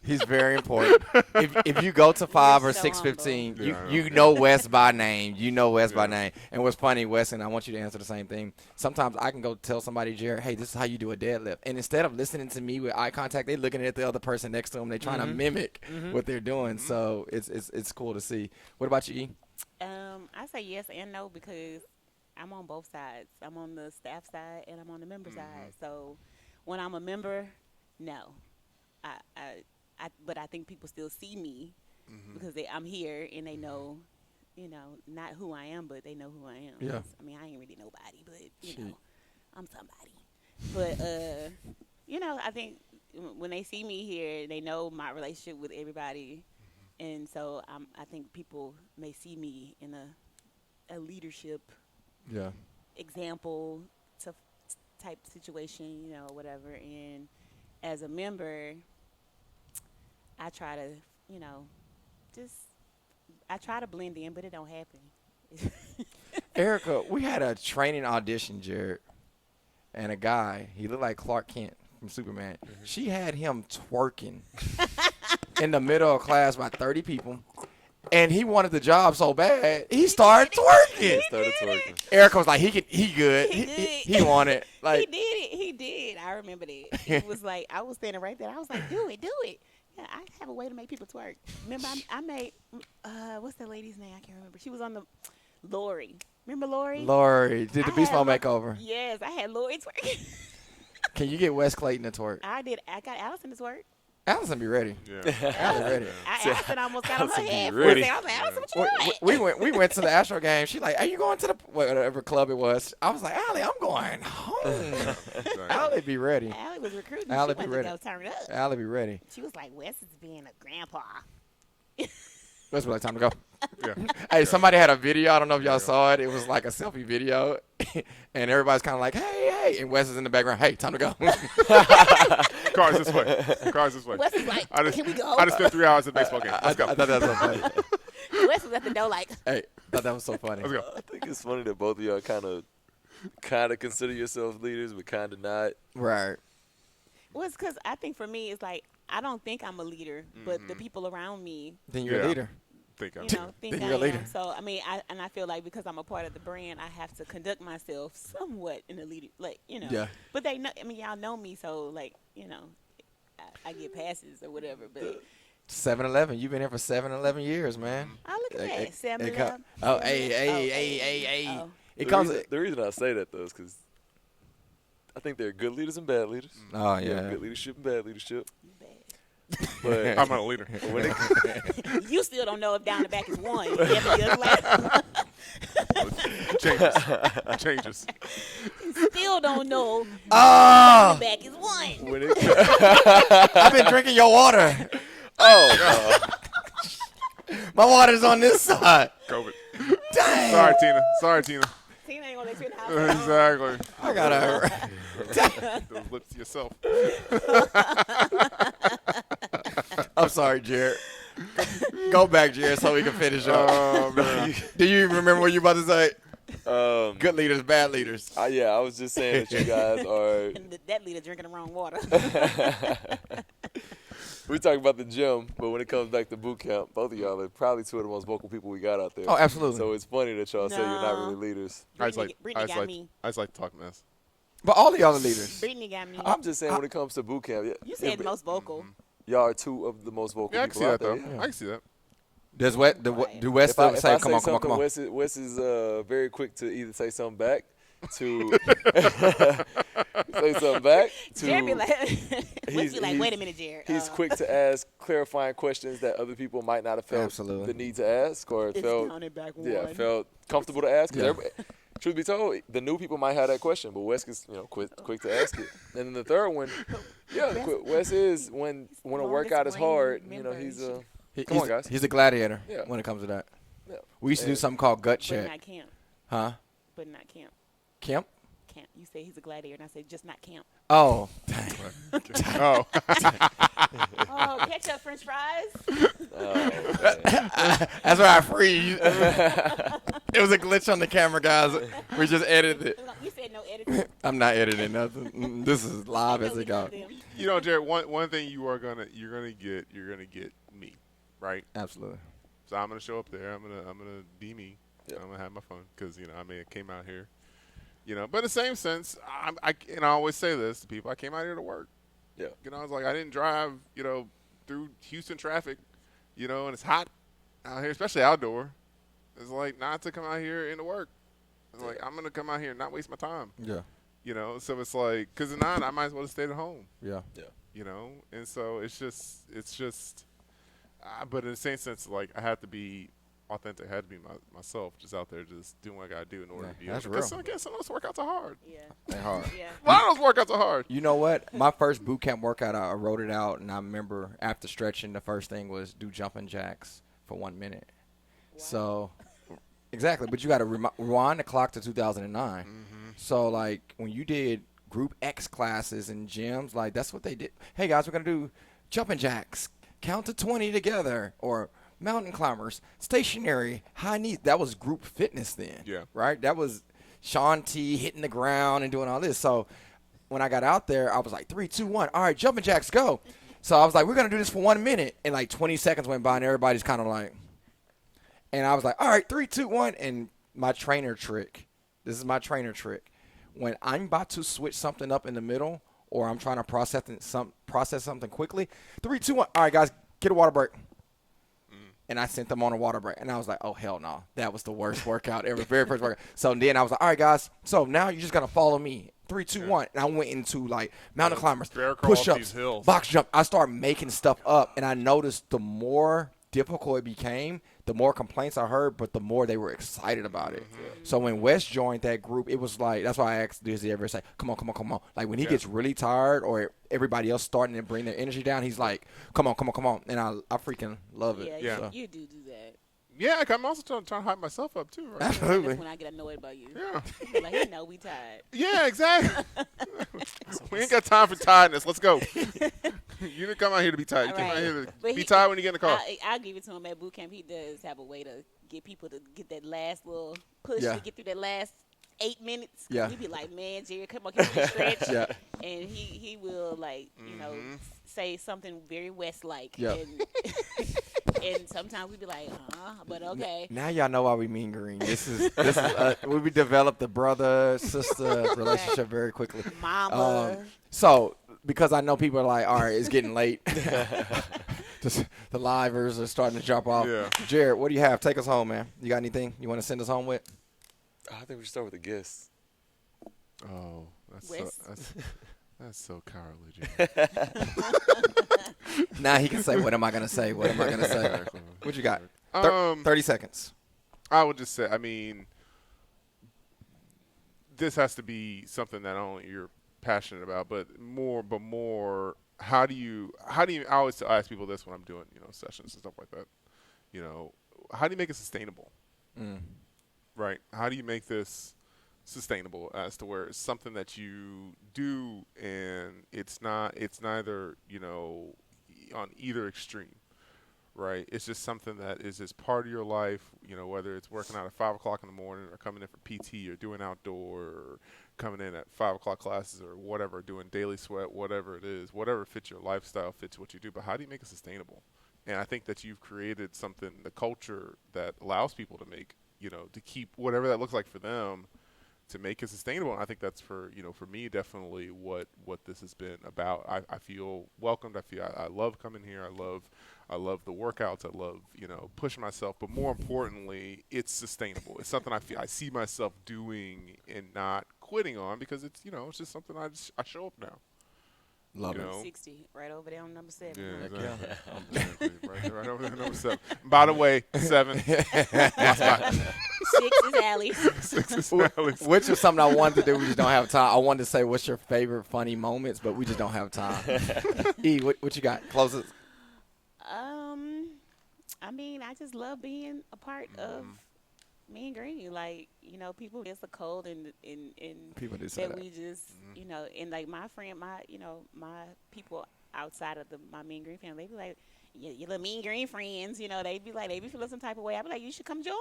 He's very important. If you go to 5 or You're so 615, humble. you know Wes by name. You know Wes by name. And what's funny, Wes, and I want you to answer the same thing. Sometimes I can go tell somebody, Jared, hey, this is how you do a deadlift. And instead of listening to me with eye contact, they're looking at the other person next to them. They're trying to mimic what they're doing. So it's cool to see. What about you, E? I say yes and no because I'm on both sides. I'm on the staff side and I'm on the member side. So when I'm a member, no. But I think people still see me because I'm here and they know, not who I am, but they know who I am. Yeah. 'Cause, I mean, I ain't really nobody, but I'm somebody. But I think when they see me here, they know my relationship with everybody, and so I think people may see me in a leadership Yeah. example type situation, whatever. And as a member, I try to, I try to blend in, but it don't happen. Erica, we had a training audition, Jared, and a guy, he looked like Clark Kent from Superman. She had him twerking in the middle of class by 30 people, and he wanted the job so bad, he started twerking. Started twerking. Erica was like, he good. He good. He wanted. Like, he did it. He did. I remember that. It was like, I was standing right there. I was like, do it. Yeah, I have a way to make people twerk. Remember, I made, what's that lady's name? I can't remember. She was on the, Lori. Remember Lori? Lori did the Beast Mode makeover. Yes, I had Lori twerking. Can you get Wes Clayton to twerk? I did. I got Allison to twerk. Allison be ready. Yeah. Allison ready. Allison almost got on her Allison be head. ready. I was like, Allison, what you doing? We went to the Astro game. She like, are you going to the whatever club it was? I was like, Allie, I'm going home. Allie be ready. Allie was recruiting. Allie She be wanted to ready. go turn it up. Allie be ready. She was like, Wes is being a grandpa. Let's be like, time to go. Yeah. Hey, somebody had a video. I don't know if y'all saw it. It was like a selfie video, and everybody's kind of like, hey, and Wes is in the background. Hey, time to go. Cars this way. Cars this way. Wes was like, can we go? I just spent 3 hours at a baseball game. Let's go. I thought that was so funny. Wes was at the door like, Hey, I thought that was so funny. Let's go. I think it's funny that both of y'all kind of consider yourselves leaders, but kind of not. Right. well, it's because I think for me, it's like, I don't think I'm a leader, but the people around me, Then you're Yeah. a leader. Think I'm think Then I you're a am. leader. So, I mean, I feel like because I'm a part of the brand, I have to conduct myself somewhat in a leader, like, Yeah. But they know, I mean, y'all know me, so, like, I get passes or whatever, but 7-Eleven. You've been here for 7-11 years, man. I look at that. It 7-Eleven. oh, hey. Oh. It The comes. the reason I say that though is because I think there are good leaders and bad leaders. Oh You have yeah. good leadership and bad leadership. You bad. But I'm not a leader. when it, You still don't know if down the back is one. Every other last. Changes. You still don't know down Oh, the back is one. when it I've been drinking your water. My water's on this side. COVID. Dang. Sorry, Tina. Tina ain't gonna let you in the house. Exactly. I gotta. Those lips to yourself. I'm sorry, Jared. Go back, Jared, so we can finish up. Oh, man. Do you even remember what you were about to say? Good. Good leaders, bad leaders. Yeah, I was just saying that you guys are. And that leader drinking the wrong water. We talk about the gym, but when it comes back to boot camp, both of y'all are probably two of the most vocal people we got out there. Oh, absolutely. So it's funny that y'all say you're not No. really leaders. Brittany got me. I just like to talk mess. But all the other leaders. Brittany got me. I'm just saying when it comes to boot camp, You said most vocal. y'all are two of the most vocal Yeah, I can people see out that, there. though. Yeah. I can see that. Does do West If I say, say come on, something, come on. Wes is very quick to either say something back, to say something back, to Jared be like, he's- be like, wait a minute, Jared. he's quick to ask clarifying questions that other people might not have felt Absolutely. the need to ask or It's felt counted back one. felt comfortable to ask. 'Cause Yeah. truth be told, the new people might have that question, but Wes is quick to ask it. And then the third one, Wes is when a longest workout is reigning hard. member. He's a Come Come on, guys. He's a gladiator Yeah. when it comes to that. Yeah. We used to do And- something called gut But check. not camp. Huh? But not camp. Camp? Camp. You say he's a gladiator, and I say just not camp. Oh. Oh. Oh, ketchup, French fries. That's why I freeze. It was a glitch on the camera, guys. We just edited it. You said no editing. I'm not editing nothing. This is live as it goes. You know, Jared, one thing you're gonna get me, right? Absolutely. So I'm gonna show up there. I'm gonna be me. Yep. I'm gonna have my fun because I may have came out here, But in the same sense, I always say this to people. I came out here to work. Yeah. I was like, I didn't drive, through Houston traffic, and it's hot out here, especially outdoor. It's like not to come out here and to work. It's like I'm gonna come out here and not waste my time. Yeah. So it's like, because if not, I might as well just stay at home. Yeah. And so it's just But in the same sense, like I had to be authentic. I had to be myself, just out there, just doing what I gotta do in order to be. That's Because real. some of those workouts are hard. Yeah. They hard. Yeah. A lot of those workouts are hard. You know what? My first boot camp workout, I wrote it out, and I remember after stretching, the first thing was do jumping jacks for 1 minute. So, exactly. But you got to rewind the clock to 2009. So, like, when you did Group X classes in gyms, like, that's what they did. Hey, guys, we're going to do jumping jacks, count to 20 together, or mountain climbers, stationary, high knees. That was group fitness then. Yeah. Right? That was Sean T hitting the ground and doing all this. So, when I got out there, I was like, 3, 2, 1. All right, jumping jacks, go. So, I was like, we're going to do this for 1 minute. And, like, 20 seconds went by, and everybody's kind of like – and I was like, all right, 3, 2, 1. And my trainer trick, this is my trainer trick. When I'm about to switch something up in the middle or I'm trying to process something quickly, 3, 2, 1. All right, guys, get a water break. And I sent them on a water break. And I was like, oh, hell no. That was the worst workout ever, very first workout. So then I was like, all right, guys, so now you're just going to follow me. 3, 2, 1. And I went into, like, mountain climbers, bear crawl up push-ups, these hills. box jump. I started making stuff up. And I noticed the more difficult it became, the more complaints I heard, but the more they were excited about it. So when Wes joined that group, it was like, that's why I asked, does he ever say, come on. Like when he gets really tired or everybody else starting to bring their energy down, he's like, come on. And I freaking love it. Yeah, Yeah. you do that. Yeah, I'm also trying to hype myself up too, right? Absolutely. That's when I get annoyed about you. Yeah. Like, you know, we tired. Yeah, exactly. We ain't got time for tiredness. Let's go. You didn't come out here to be tired. You came out here to But be tired when you get in the car. I'll give it to him at boot camp. He does have a way to get people to get that last little push Yeah. to get through that last 8 minutes. Yeah. He be like, man, Jerry, come on, can you stretch? Yeah. And he will, like, you know, say something very West-like. Yeah. And sometimes we be like, but okay. Now y'all know why we mean green. This is we developed the brother-sister relationship very quickly. Mama. So, because I know people are like, all right, it's getting late. Just, the livers are starting to drop off. Yeah. Jared, what do you have? Take us home, man. You got anything you want to send us home with? I think we should start with the guests. Oh, that's Wes. so cowardly, Jimmy. Now he can say, what am I going to say? What am I going to say? Exactly. What you got? 30 seconds. I would just say, I mean, this has to be something that not only you're passionate about, but more. How do you? I always ask people this when I'm doing, sessions and stuff like that. How do you make it sustainable? Right? How do you make this sustainable as to where it's something that you do and it's neither, on either extreme. Right, it's just something that is just part of your life. Whether it's working out at 5 o'clock in the morning, or coming in for PT, or doing outdoor, or coming in at 5 o'clock classes, or whatever, doing daily sweat, whatever it is, whatever fits your lifestyle, fits what you do. But how do you make it sustainable? And I think that you've created something, the culture that allows people to make, to keep whatever that looks like for them, to make it sustainable. And I think that's for me, definitely what this has been about. I feel welcomed. I love coming here. I love the workouts. I love, pushing myself. But more importantly, it's sustainable. It's something I see myself doing and not quitting on, because it's, it's just something I show up now. Love it. 60, right over there on number 7. Yeah, huh? exactly. right over there, number 7. By the way, 7. 6 is Allie. 6 is Alex. Which is something I wanted to do. We just don't have time. I wanted to say, what's your favorite funny moments, but we just don't have time. E, what you got? Close it. I mean, I just love being a part of Mean Green. Like, people it's a cold and People do say that. we just, and like my friend, my people outside of my Mean Green family, they be like, your little Mean Green friends, they be like, they be feeling some type of way. I be like, you should come join.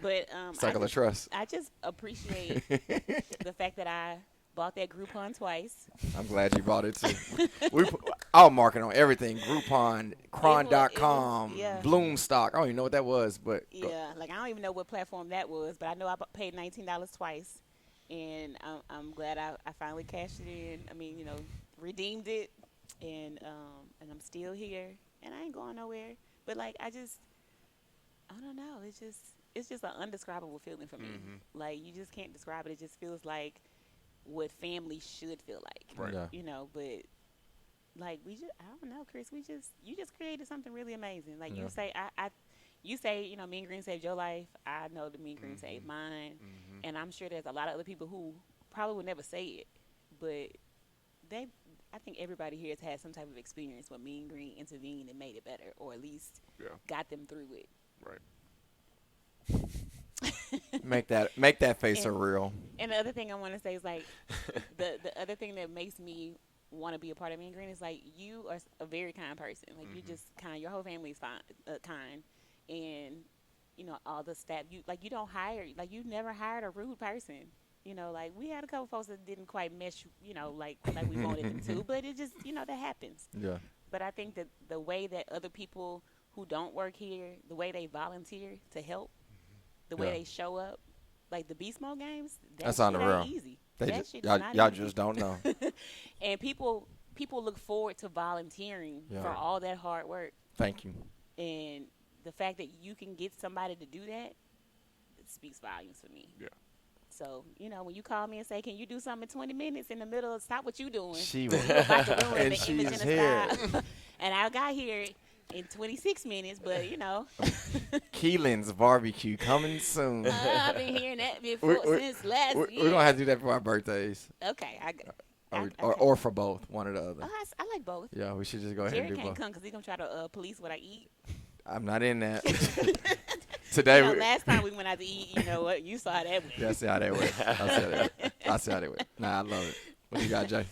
But Cycle of trust. I just appreciate the fact that I bought that Groupon twice. I'm glad you bought it too. I'll mark it on everything. Groupon, Cron.com, yeah. Bloomstock. I don't even know what that was, but Yeah, like I don't even know what platform that was, but I know I paid $19 twice, and I'm glad I finally cashed it in. I mean, redeemed it, and I'm still here, and I ain't going nowhere. But like I don't know. It's just an undescribable feeling for me. Like you just can't describe it. It just feels like what family should feel like. Right. Yeah. But like I don't know, Chris. You just created something really amazing. Like Yeah. you say, Mean Green saved your life. I know the Mean Green saved mine, and I'm sure there's a lot of other people who probably would never say it, but I think everybody here has had some type of experience where Mean Green intervened and made it better, or at least got them through it. Right. Make that face And- real. And the other thing I want to say is like the other thing that makes me want to be a part of Mean Green is like you are a very kind person. Like you just kind. Your whole family is fine, kind, and all the staff. You don't hire. Like you never hired a rude person. Like we had a couple folks that didn't quite mesh. Like we wanted them to, but it just that happens. Yeah. But I think that the way that other people who don't work here, the way they volunteer to help, the way Yeah. they show up, like the Beast Mode games, That's that on the shit ain't real. easy. They That just, shit is y'all, not y'all easy. just don't know. And people look forward to volunteering Yeah. for all that hard work. Thank you. And the fact that you can get somebody to do that, it speaks volumes for me. Yeah. So, when you call me and say, can you do something in 20 minutes in the middle of stop what you doing? She You was, about to ruin and the image in she's the here. sky. And I got here in 26 minutes, but, Keelan's barbecue coming soon. I've been hearing that before since last We're year. gonna have to do that for our birthdays, Okay. or for both, one or the other. Oh, I like both. Yeah, we should just go ahead Jerry and do can't both. come because he's going to try to police what I eat. I'm not in that. Today, Last time we went out to eat, you know what? You saw that. yeah, I see how that went. I see how that went. Nah, I love it. What you got, Jay?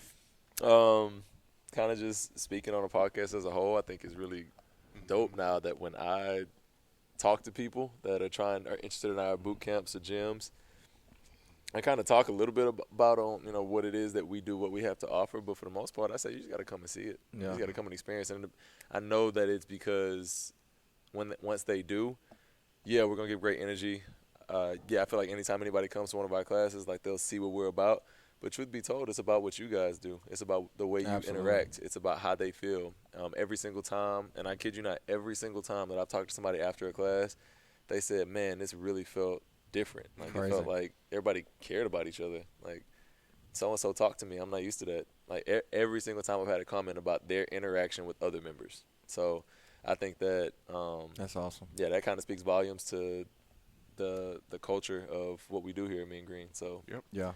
Kind of just speaking on a podcast as a whole, I think is really dope now that when I talk to people that are interested in our boot camps or gyms, I kind of talk a little bit about what it is that we do, what we have to offer. But for the most part, I say you just got to come and see it. Yeah. You just got to come and experience it. And I know that it's because once they do, yeah, we're gonna give great energy. I feel like anytime anybody comes to one of our classes, like they'll see what we're about. But truth be told, it's about what you guys do. It's about the way you Absolutely. interact. It's about how they feel. Every single time, and I kid you not, every single time that I've talked to somebody after a class, they said, man, this really felt different. Like Crazy. it felt like everybody cared about each other. Like so-and-so talked to me. I'm not used to that. Like every single time I've had a comment about their interaction with other members. So I think that That's awesome. yeah, that kind of speaks volumes to the culture of what we do here at Mean Green. So Yeah.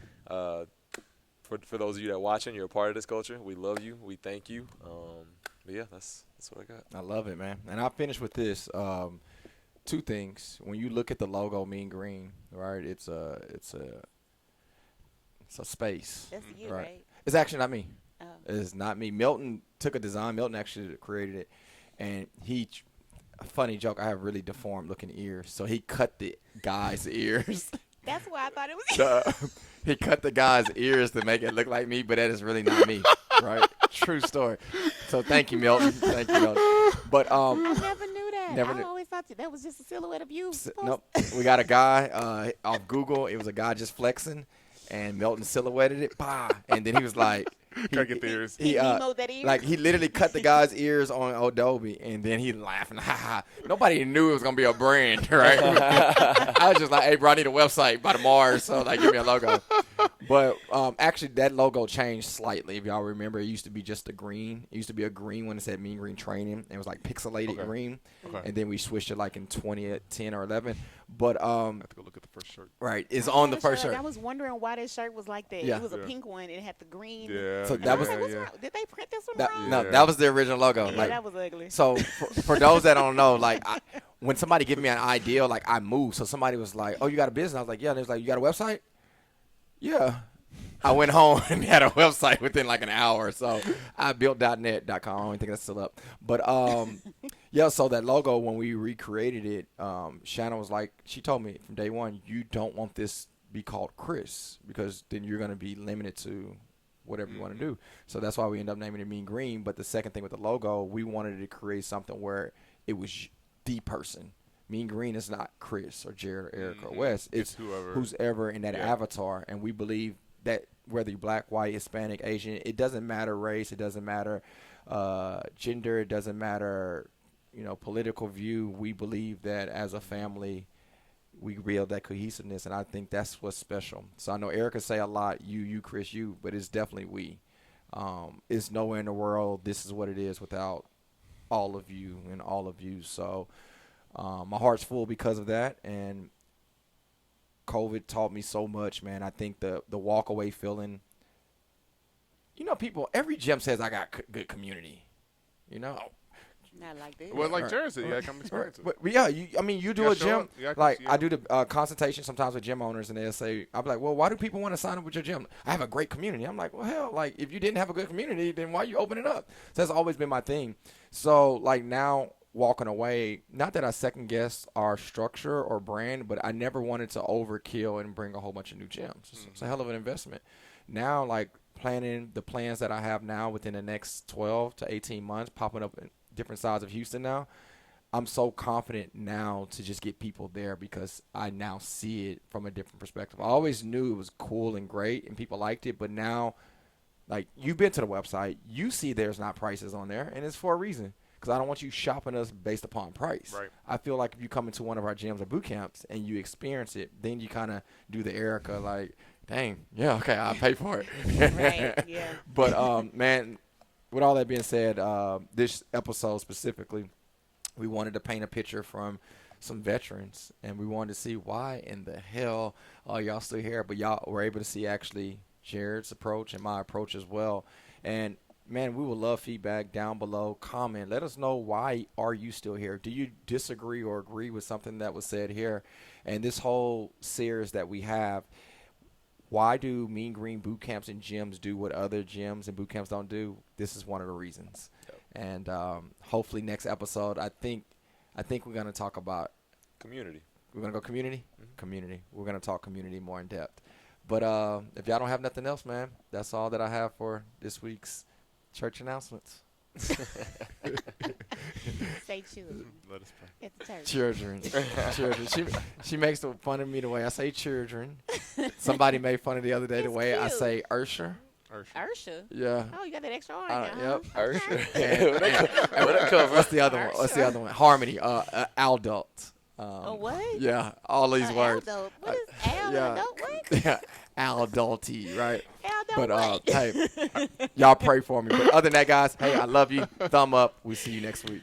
for those of you that are watching, you're a part of this culture. We love you. We thank you. But yeah, that's what I got. I love it, man. And I'll finish with this. Two things. When you look at the logo, Mean Green, right? It's a space. That's you, Right. right? It's actually not me. Oh. It's not me. Milton took a design. Milton actually created it, and a funny joke. I have really deformed looking ears, so he cut the guy's ears. That's why I thought it was He cut the guy's ears to make it look like me, but that is really not me, right? True story. So thank you, Milton. Thank you, Milton. But I never knew that. Never I knew. always thought that was just a silhouette of you. Nope. We got a guy off Google. It was a guy just flexing, and Milton silhouetted it. Bah. And then he was like, Gotta get the ears. He demoed that ear? like he literally cut the guy's ears on Adobe, and then he laughing. Ha ha. Nobody knew it was gonna be a brand, right? I was just like, hey, bro, I need a website by tomorrow, so like, give me a logo. But actually, that logo changed slightly. If y'all remember, it used to be just a green. It used to be a green when it said Mean Green Training. It was like pixelated green, Okay. and then we switched it like in 2010 or 11. But I have to go look at the first shirt. right, it's on the first shirt. I was wondering why that shirt was like that. Yeah. It was a Yeah. pink one. It had the green. Yeah. So And that I was- like, what's yeah. wrong? Did they print this one That, wrong? no, Yeah. that was the original logo. Yeah, Like, that was ugly. so for those that don't know, like when somebody give me an idea, like I move. So somebody was like, "Oh, you got a business?" I was like, "Yeah." And they was like, "You got a website?" Yeah. I went home and had a website within like an hour. So I built .net.com. I don't think that's still up. But yeah, so that logo, when we recreated it, Shannon was like, she told me from day one, you don't want this be called Chris because then you're going to be limited to whatever you want to do. So that's why we end up naming it Mean Green. But the second thing with the logo, we wanted to create something where it was the person. Mean Green is not Chris or Jared or Eric or Wes. It's whoever. who's ever in that Yeah. avatar. And we believe that whether you're black, white, Hispanic, Asian, it doesn't matter race, it doesn't matter gender, it doesn't matter, political view. We believe that as a family, we build that cohesiveness, and I think that's what's special. So I know Erica say a lot, you, Chris, you, but it's definitely we. It's nowhere in the world. This is what it is without all of you and all of you. So my heart's full because of that. And COVID taught me so much, man. I think the walk away feeling, people, every gym says I got good community, Not like this. Well, like Right. Jared said, you gotta come experience it. But yeah, you do gotta a show gym. up. You gotta- Like yeah. I do the consultation sometimes with gym owners, and they'll say, "I'm like, well, why do people want to sign up with your gym? I have a great community." I'm like, well, hell, like if you didn't have a good community, then why you open it up? So that's always been my thing. So like now walking away, not that I second guess our structure or brand, but I never wanted to overkill and bring a whole bunch of new gyms. It's a hell of an investment. Now, like planning the plans that I have now within the next 12 to 18 months, popping up in different sides of Houston now. I'm so confident now to just get people there because I now see it from a different perspective. I always knew it was cool and great and people liked it, but now, like, you've been to the website, you see there's not prices on there, and it's for a reason because I don't want you shopping us based upon price. Right. I feel like if you come into one of our gyms or boot camps and you experience it, then you kind of do the Erica, like, dang, yeah, okay, I'll pay for it. Right, yeah. But, man, with all that being said, this episode specifically, we wanted to paint a picture from some veterans, and we wanted to see why in the hell are y'all still here. But y'all were able to see actually Jared's approach and my approach as well. And, man, we would love feedback down below. Comment. Let us know why are you still here. Do you disagree or agree with something that was said here? And this whole series that we have, why do Mean Green boot camps and gyms do what other gyms and boot camps don't do? This is one of the reasons. Yep. And hopefully next episode, I think we're going to talk about Community. we're going to go community. Mm-hmm. Community. We're going to talk community more in depth. But if y'all don't have nothing else, man, that's all that I have for this week's church announcements. Say children Let us pray. at the church. Children. Children. She makes fun of me the way I say children. Somebody made fun of the other day the It's way I cute. say Ursher. Ursha. Yeah. Oh, you got that extra R now. Yep. Huh? Ursher. And what's the other one? What's the other one? Harmony. Adult. Oh, what? Yeah, all these words. Aldo. What is Al? yeah. Adult? What? Yeah, adulty, right? Aldo But what? hey, y'all pray for me. But other than that, guys, hey, I love you. Thumb up. We'll see you next week.